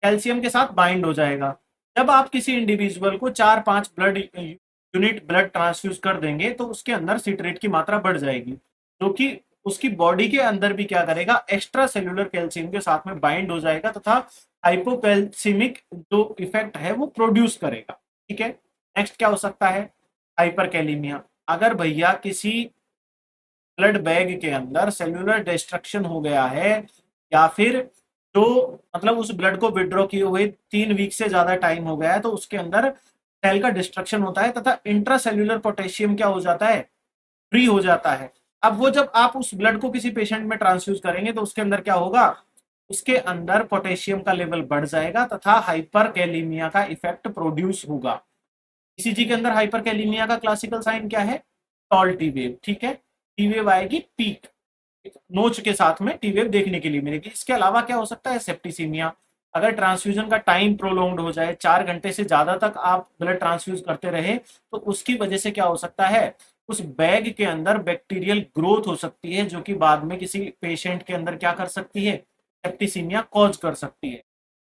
कैल्शियम के साथ बाइंड हो जाएगा। जब आप किसी इंडिविजुअल को 4-5 ब्लड यूनिट ब्लड ट्रांसफ्यूज कर देंगे तो उसके अंदर सीट्रेट की मात्रा बढ़ जाएगी, जो कि उसकी बॉडी के अंदर भी क्या करेगा, एक्स्ट्रा सेल्यूलर कैल्शियम के साथ में बाइंड हो जाएगा तथा हाइपोकैल्सिमिक जो इफेक्ट है वो प्रोड्यूस करेगा, ठीक है। नेक्स्ट क्या हो सकता है, हाइपरकैलेमिया। अगर भैया किसी ब्लड बैग के अंदर सेल्यूलर डिस्ट्रक्शन हो गया है या फिर जो मतलब उस ब्लड को विड्रॉ किए हुए 3 वीक से ज्यादा टाइम हो गया है तो उसके अंदर सेल का डिस्ट्रक्शन होता है तथा इंट्रासेल्यूलर पोटेशियम क्या हो जाता है, फ्री हो जाता है। अब वो जब आप उस ब्लड को किसी पेशेंट में ट्रांसफ्यूज करेंगे तो उसके अंदर क्या होगा, उसके अंदर पोटेशियम का लेवल बढ़ जाएगा तथा हाइपरकैलेमिया का इफेक्ट प्रोड्यूस होगा। ईसीजी के अंदर हाइपरकैलेमिया का क्लासिकल साइन क्या है, टॉल टी वेव, ठीक है। टी वेव आएगी पीक, नोच के साथ में टी वेव देखने के लिए मिलेगी। इसके अलावा क्या हो सकता है, सेप्टिसीमिया। अगर ट्रांसफ्यूजन का टाइम प्रोलॉन्ग्ड हो जाए, 4 घंटे से ज़्यादा तक आप ब्लड ट्रांसफ्यूज करते रहे, तो उसकी वजह से क्या हो सकता है, उस बैग के अंदर बैक्टीरियल ग्रोथ हो सकती है, जो कि बाद में किसी पेशेंट के अंदर क्या कर सकती है, सेप्टिसीमिया कॉज कर सकती है।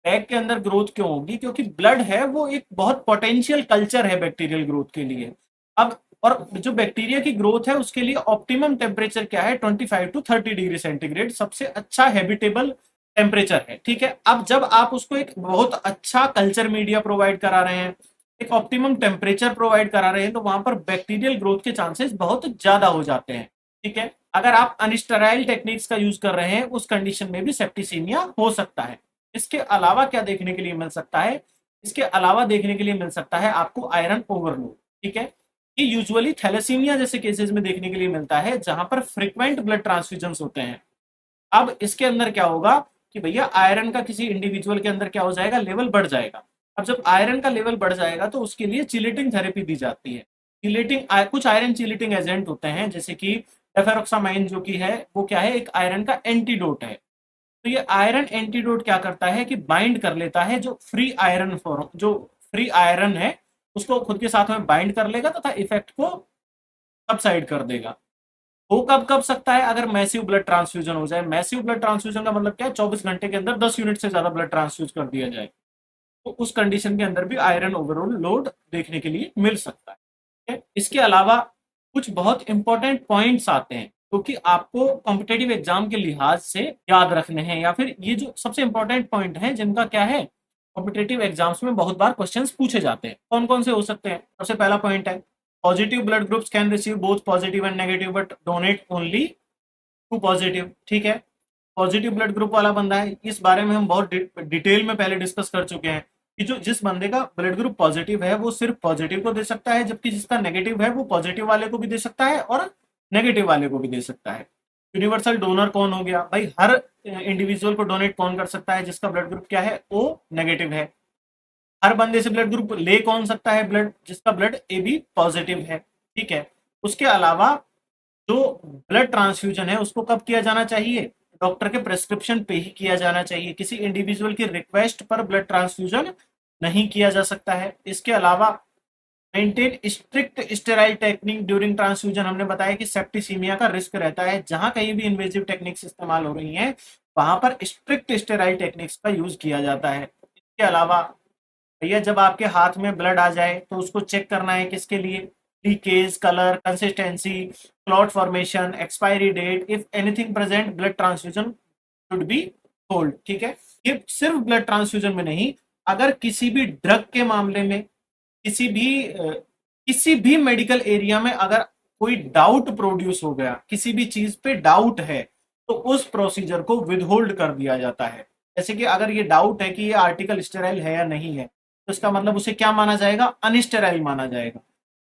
बैग के अंदर ग्रोथ क्यों होगी, क्योंकि ब्लड है वो एक बहुत पोटेंशियल कल्चर है बैक्टीरियल ग्रोथ के लिए। अब और जो बैक्टीरिया की ग्रोथ है उसके लिए ऑप्टिमम टेम्परेचर क्या है, 25 टू 30 डिग्री सेंटीग्रेड सबसे अच्छा हैबिटेबल टेम्परेचर है। ठीक है, अब जब आप उसको एक बहुत अच्छा कल्चर मीडिया प्रोवाइड करा रहे हैं, एक ऑप्टिमम टेम्परेचर प्रोवाइड करा रहे हैं, तो वहां पर बैक्टीरियल ग्रोथ के चांसेस बहुत ज्यादा हो जाते हैं। ठीक है, अगर आप अनस्टेराइल टेक्निक्स का यूज कर रहे हैं, उस कंडीशन में भी सेप्टिसीमिया हो सकता है। इसके अलावा क्या देखने के लिए मिल सकता है, इसके अलावा देखने के लिए मिल सकता है आपको आयरन ओवरलोड। ठीक है, ये यूजुअली थैलेसीमिया जैसे केसेस में देखने के लिए मिलता है, जहां पर फ्रिक्वेंट ब्लड ट्रांसफ्यूजन्स होते हैं। अब इसके अंदर क्या होगा कि भैया आयरन का किसी इंडिविजुअल के अंदर क्या हो जाएगा, लेवल बढ़ जाएगा। अब जब आयरन का लेवल बढ़ जाएगा तो उसके लिए चिलेटिंग थेरेपी दी जाती है। कुछ आयरन चिलेटिंग एजेंट होते हैं, जैसे कि डेफेरोक्सामाइन जो कि है वो क्या है, एक आयरन का एंटीडोट है। तो ये आयरन एंटीडोट क्या करता है कि बाइंड कर लेता है जो फ्री आयरन फॉर्म, जो फ्री आयरन है उसको खुद के साथ में बाइंड कर लेगा तथा इफेक्ट को सबसाइड कर देगा। वो कब कब सकता है, अगर मैसिव ब्लड ट्रांसफ्यूजन हो जाए। मैसिव ब्लड ट्रांसफ्यूजन का मतलब क्या है, 24 घंटे के अंदर 10 यूनिट से ज्यादा ब्लड ट्रांसफ्यूज कर दिया जाए, तो उस कंडीशन के अंदर भी आयरन ओवरऑल लोड देखने के लिए मिल सकता है। ठीक है? इसके अलावा कुछ बहुत इंपॉर्टेंट पॉइंट्स आते हैं क्योंकि आपको कॉम्पिटेटिव एग्जाम के लिहाज से याद रखने हैं, या फिर ये जो सबसे इंपॉर्टेंट पॉइंट हैं जिनका क्या है, कॉम्पिटेटिव एग्जाम्स में बहुत बार क्वेश्चंस पूछे जाते हैं। कौन कौन से हो सकते हैं, सबसे पहला पॉइंट है positive blood groups can receive both positive and negative but donate only to positive. ठीक है, पॉजिटिव ब्लड ग्रुप वाला बंदा है, इस बारे में हम बहुत डिटेल में पहले डिस्कस कर चुके हैं कि जो जिस बंदे का ब्लड ग्रुप पॉजिटिव है वो सिर्फ पॉजिटिव को दे सकता है, जबकि जिसका नेगेटिव है वो पॉजिटिव वाले को भी दे सकता है और नेगेटिव वाले को भी दे सकता है। यूनिवर्सल डोनर कौन हो गया भाई, हर इंडिविजुअल को डोनेट कौन कर सकता है, जिसका ब्लड ग्रुप क्या है, ओ नेगेटिव है। हर बंदे से ब्लड ग्रुप ले कौन सकता है, ब्लड जिसका ब्लड ए बी पॉजिटिव है। ठीक है, उसके अलावा जो ब्लड ट्रांसफ्यूजन है उसको कब किया जाना चाहिए, डॉक्टर के प्रेस्क्रिप्शन पे ही किया जाना चाहिए, किसी इंडिविजुअल की रिक्वेस्ट पर ब्लड ट्रांसफ्यूजन नहीं किया जा सकता है। इसके अलावा maintain strict sterile technique during transfusion, हमने बताया कि सेप्टिसीमिया का रिस्क रहता है, जहां कहीं भी इन्वेजिव टेक्निक्स इस्तेमाल हो रही हैं वहां पर स्ट्रिक्ट स्टेराइल टेक्निक्स का यूज किया जाता है। इसके अलावा भैया जब आपके हाथ में ब्लड आ जाए तो उसको चेक करना है किसके लिए, leakage, colour, consistency, clot formation, expiry date, if anything present blood transfusion should be hold. ठीक है, ये सिर्फ ब्लड ट्रांसफ्यूजन में नहीं, अगर किसी भी ड्रग के मामले में, किसी भी किसी भी मेडिकल एरिया में अगर कोई डाउट प्रोड्यूस हो गया, किसी भी चीज पे डाउट है, तो उस प्रोसीजर को विदहोल्ड कर दिया जाता है। जैसे कि अगर ये डाउट है कि ये आर्टिकल स्टेराइल है या नहीं है, तो इसका मतलब उसे क्या माना जाएगा, अनस्टेराइल माना जाएगा।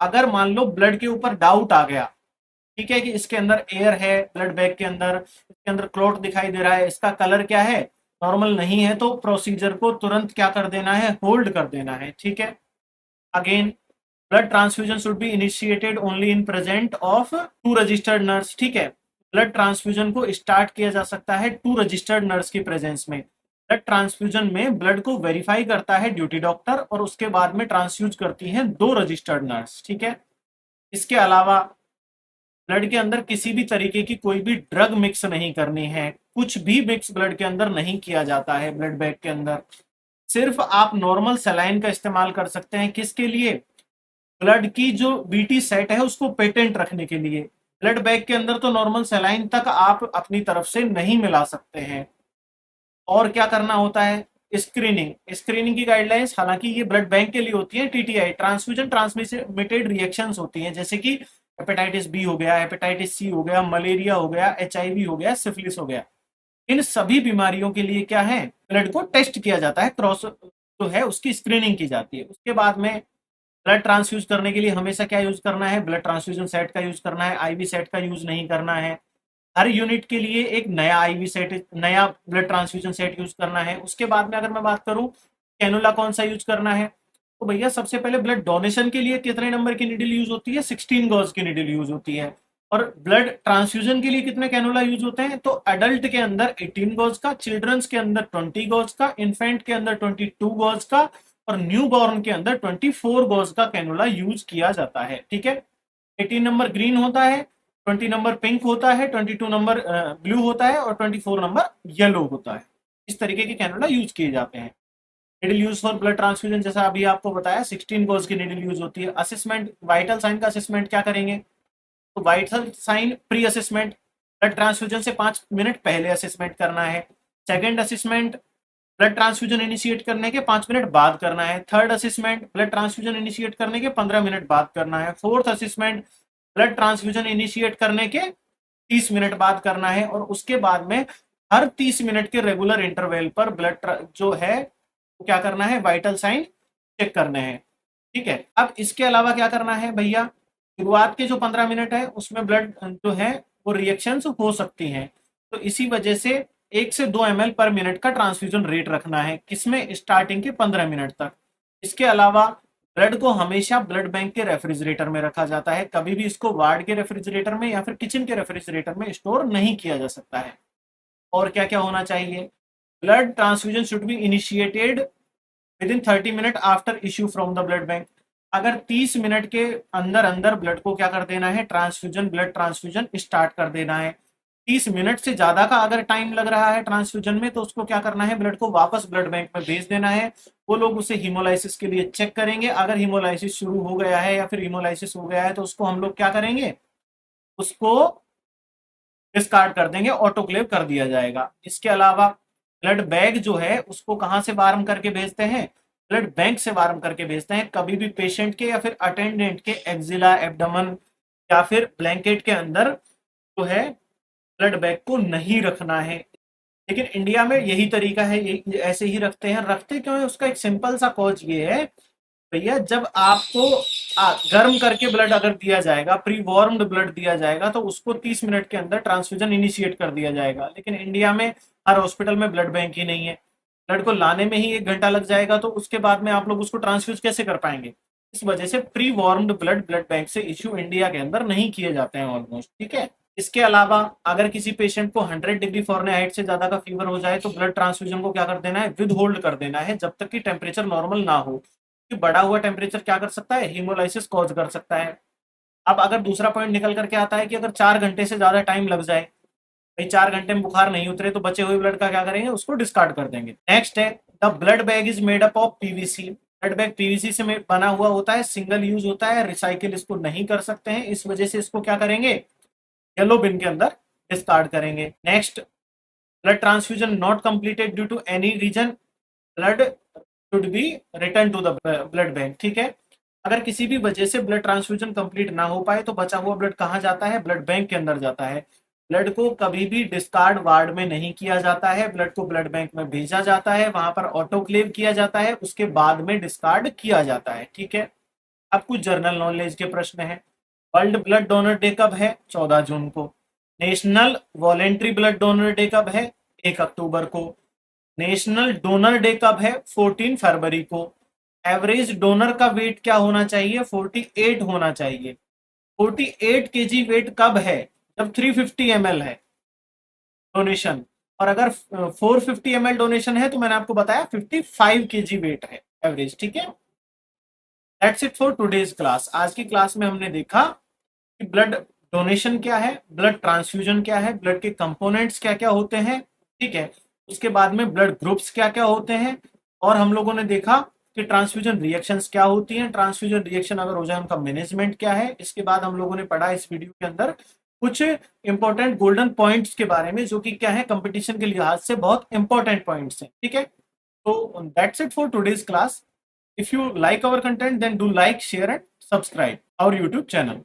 अगर मान लो ब्लड के ऊपर डाउट आ गया, ठीक है, कि इसके अंदर एयर है, ब्लड बैग के अंदर इसके अंदर क्लॉट दिखाई दे रहा है, इसका कलर क्या है, नॉर्मल नहीं है, तो प्रोसीजर को तुरंत क्या कर देना है, होल्ड कर देना है। ठीक है, again blood transfusion should be initiated only in present of 2 registered nurse. ठीक है, ब्लड ट्रांसफ्यूजन को स्टार्ट किया जा सकता है 2 रजिस्टर्ड नर्स की प्रेजेंस में। ब्लड ट्रांसफ्यूजन में ब्लड को वेरीफाई करता है ड्यूटी डॉक्टर और उसके बाद में ट्रांसफ्यूज करती हैं 2 रजिस्टर्ड नर्स। ठीक है, इसके अलावा ब्लड के अंदर किसी भी तरीके की कोई भी ड्रग मिक्स नहीं करनी है, कुछ भी मिक्स ब्लड के अंदर नहीं किया जाता है ब्लड बैग के अंदर। सिर्फ आप नॉर्मल सलाइन का इस्तेमाल कर सकते हैं, किसके लिए, ब्लड की जो बीटी सेट है उसको पेटेंट रखने के लिए। ब्लड बैग के अंदर तो नॉर्मल सलाइन तक आप अपनी तरफ से नहीं मिला सकते हैं। और क्या करना होता है, स्क्रीनिंग की गाइडलाइंस, हालांकि ये ब्लड बैंक के लिए होती है, टीटीआई ट्रांसफ्यूजन ट्रांसमिटेड रिएक्शंस होती हैं, जैसे कि हेपेटाइटिस बी हो गया, हेपेटाइटिस सी हो गया, मलेरिया हो गया, एचआईवी हो गया, सिफिलिस हो गया। इन सभी बीमारियों के लिए क्या है, ब्लड को टेस्ट किया जाता है, क्रॉस जो है उसकी स्क्रीनिंग की जाती है। उसके बाद में ब्लड ट्रांसफ्यूज करने के लिए हमेशा क्या यूज करना है, ब्लड ट्रांसफ्यूजन सेट का यूज करना है, आईवी सेट का यूज नहीं करना है। हर यूनिट के लिए एक नया आईवी सेट, नया ब्लड ट्रांसफ्यूजन सेट यूज करना है। उसके बाद में अगर मैं बात करूं कैनुला कौन सा यूज करना है, तो भैया सबसे पहले ब्लड डोनेशन के लिए कितने नंबर की नीडल यूज होती है, 16 गॉज की नीडल यूज होती है। और ब्लड ट्रांसफ्यूजन के लिए कितने कैनुला यूज होते हैं? तो एडल्ट के अंदर 18 गॉज का, चिल्ड्रंस के अंदर 20 गॉज का, इन्फेंट के अंदर 22 गॉज का और न्यू बॉर्न के अंदर 24 गॉज का कैनुला यूज किया जाता है। ठीक है, 18 नंबर ग्रीन होता है, 20 नंबर पिंक होता है, 22 नंबर ब्लू होता है और 24 नंबर येलो होता है। इस तरीके के कैनुला यूज किए जाते हैं। Needle use for blood transfusion, जैसा अभी आपको बताया 16 गॉज की निडल यूज होती है। असेसमेंट, वाइटल साइन का असेसमेंट क्या करेंगे? तो vital sign pre assessment, blood transfusion से 5 मिनट पहले असेसमेंट करना है। Second assessment, blood transfusion initiate करने के 5 मिनट बाद करना है। Third assessment, blood transfusion initiate करने के 15 मिनट बाद करना है। Fourth assessment, blood transfusion initiate करने के 30 मिनट बाद करना है। और उसके बाद में हर 30 मिनट के रेगुलर इंटरवल पर ब्लड जो है क्या करना है? वाइटल साइन चेक करने हैं। ठीक है, अब इसके अलावा क्या करना है भैया? शुरुआत के जो 15 मिनट है उसमें ब्लड जो है वो रिएक्शंस हो सकती हैं, तो इसी वजह से 1 से 2 ml पर मिनट का ट्रांसफ्यूजन रेट रखना है, किसमें? स्टार्टिंग के 15 मिनट तक। इसके अलावा ब्लड को हमेशा ब्लड बैंक के रेफ्रिजरेटर में रखा जाता है, कभी भी इसको वार्ड के रेफ्रिजरेटर में या फिर किचन के रेफ्रिजरेटर में स्टोर नहीं किया जा सकता है। और क्या क्या होना चाहिए? Blood transfusion should be initiated with in 30 minute after issue from the blood bank. अगर 30 मिनट के अंदर अंदर ब्लड को क्या कर देना है? ट्रांसफ्यूजन, ब्लड ट्रांसफ्यूजन स्टार्ट कर देना है। 30 मिनट से ज्यादा का अगर टाइम लग रहा है ट्रांसफ्यूजन में, तो उसको क्या करना है? ब्लड को वापस ब्लड बैंक में भेज देना है। वो लोग उसे हीमोलाइसिस के लिए चेक करेंगे। अगर हीमोलाइसिस शुरू हो गया है या फिर हीमोलाइसिस हो गया है तो उसको हम लोग क्या करेंगे? उसको डिस्कार्ड कर देंगे, ऑटोक्लेव कर दिया जाएगा। इसके अलावा ब्लड बैग जो है उसको कहाँ से वार्म करके भेजते हैं? ब्लड बैंक से वार्म करके भेजते हैं। कभी भी पेशेंट के या फिर अटेंडेंट के एक्जिला, एब्डोमेन या फिर ब्लैंकेट के अंदर जो है ब्लड बैग को नहीं रखना है। लेकिन इंडिया में यही तरीका है, यही ऐसे ही रखते हैं। रखते क्यों है? उसका एक सिंपल सा कॉज ये है भैया, जब आपको गर्म करके ब्लड अगर दिया जाएगा, प्री वार्म्ड ब्लड दिया जाएगा, तो उसको 30 मिनट के अंदर ट्रांसफ्यूजन इनिशिएट कर दिया जाएगा। लेकिन इंडिया में हर हॉस्पिटल में ब्लड बैंक ही नहीं है, ब्लड को लाने में ही 1 घंटा लग जाएगा, तो उसके बाद में आप लोग उसको ट्रांसफ्यूज कैसे कर पाएंगे? इस वजह से pre warmed blood blood bank से इश्यू इंडिया के अंदर नहीं किए जाते हैं ऑलमोस्ट। ठीक है, इसके अलावा अगर किसी पेशेंट को 100 डिग्री फॉरेनहाइट से ज्यादा का फीवर हो जाए तो ब्लड ट्रांसफ्यूजन को क्या कर देना है? विद होल्ड कर देना है जब तक कि टेम्परेचर नॉर्मल ना हो। कि बढ़ा हुआ टेम्परेचर क्या कर सकता है? हीमोलाइसिस कॉज कर सकता है। अब अगर दूसरा पॉइंट निकल करके आता है कि अगर 4 घंटे से ज्यादा टाइम लग जाए, भाई 4 घंटे में बुखार नहीं उतरे, तो बचे हुए ब्लड का क्या करेंगे? उसको डिस्कार्ड कर देंगे। नेक्स्ट है the blood bag is made up of PVC. Blood bag PVC से बना हुआ होता है, सिंगल यूज होता है, रिसाइकिल इसको नहीं कर सकते हैं, इस वजह से इसको क्या करेंगे? येलो बिन के अंदर डिस्कार्ड करेंगे। Next, blood transfusion not completed due to any reason, blood should be return to the blood bank. ठीक है, अगर किसी भी वजह से ब्लड ट्रांसफ्यूजन कंप्लीट ना हो पाए तो बचा हुआ ब्लड कहाँ जाता है? ब्लड बैंक के अंदर जाता है। ब्लड को कभी भी डिस्कार्ड वार्ड में नहीं किया जाता है, ब्लड को ब्लड बैंक में भेजा जाता है, वहां पर ऑटोक्लेव किया जाता है, उसके बाद में डिस्कार्ड किया जाता है। ठीक है, अब कुछ जर्नल नॉलेज के प्रश्न है। वर्ल्ड ब्लड डोनर डे कब है? 14 जून को। National voluntary blood donor day कब है? 1 अक्टूबर को। नेशनल डोनर डे कब है? 14 फरवरी को। एवरेज डोनर का वेट क्या होना चाहिए? 48 होना चाहिए। 48 केजी वेट कब है? जब 350 ml है डोनेशन, और अगर 450 ml डोनेशन है तो मैंने आपको बताया 55 केजी वेट है एवरेज। ठीक है, that's it for today's class. आज की क्लास में हमने देखा कि ब्लड डोनेशन क्या है, ब्लड ट्रांसफ्यूजन क्या है, ब्लड के कंपोनेंट्स क्या क्या होते हैं। ठीक है, उसके बाद में ब्लड ग्रुप्स क्या क्या होते हैं, और हम लोगों ने देखा कि ट्रांसफ्यूजन रिएक्शंस क्या होती हैं, ट्रांसफ्यूजन रिएक्शन अगर हो जाए उनका मैनेजमेंट क्या है। इसके बाद हम लोगों ने पढ़ा इस वीडियो के अंदर कुछ इंपॉर्टेंट गोल्डन पॉइंट्स के बारे में, जो कि क्या है? कंपटीशन के लिहाज से बहुत इंपॉर्टेंट पॉइंट्स हैं। ठीक है, तो that's it for today's class. If you like our content, then do like, share and subscribe our YouTube channel.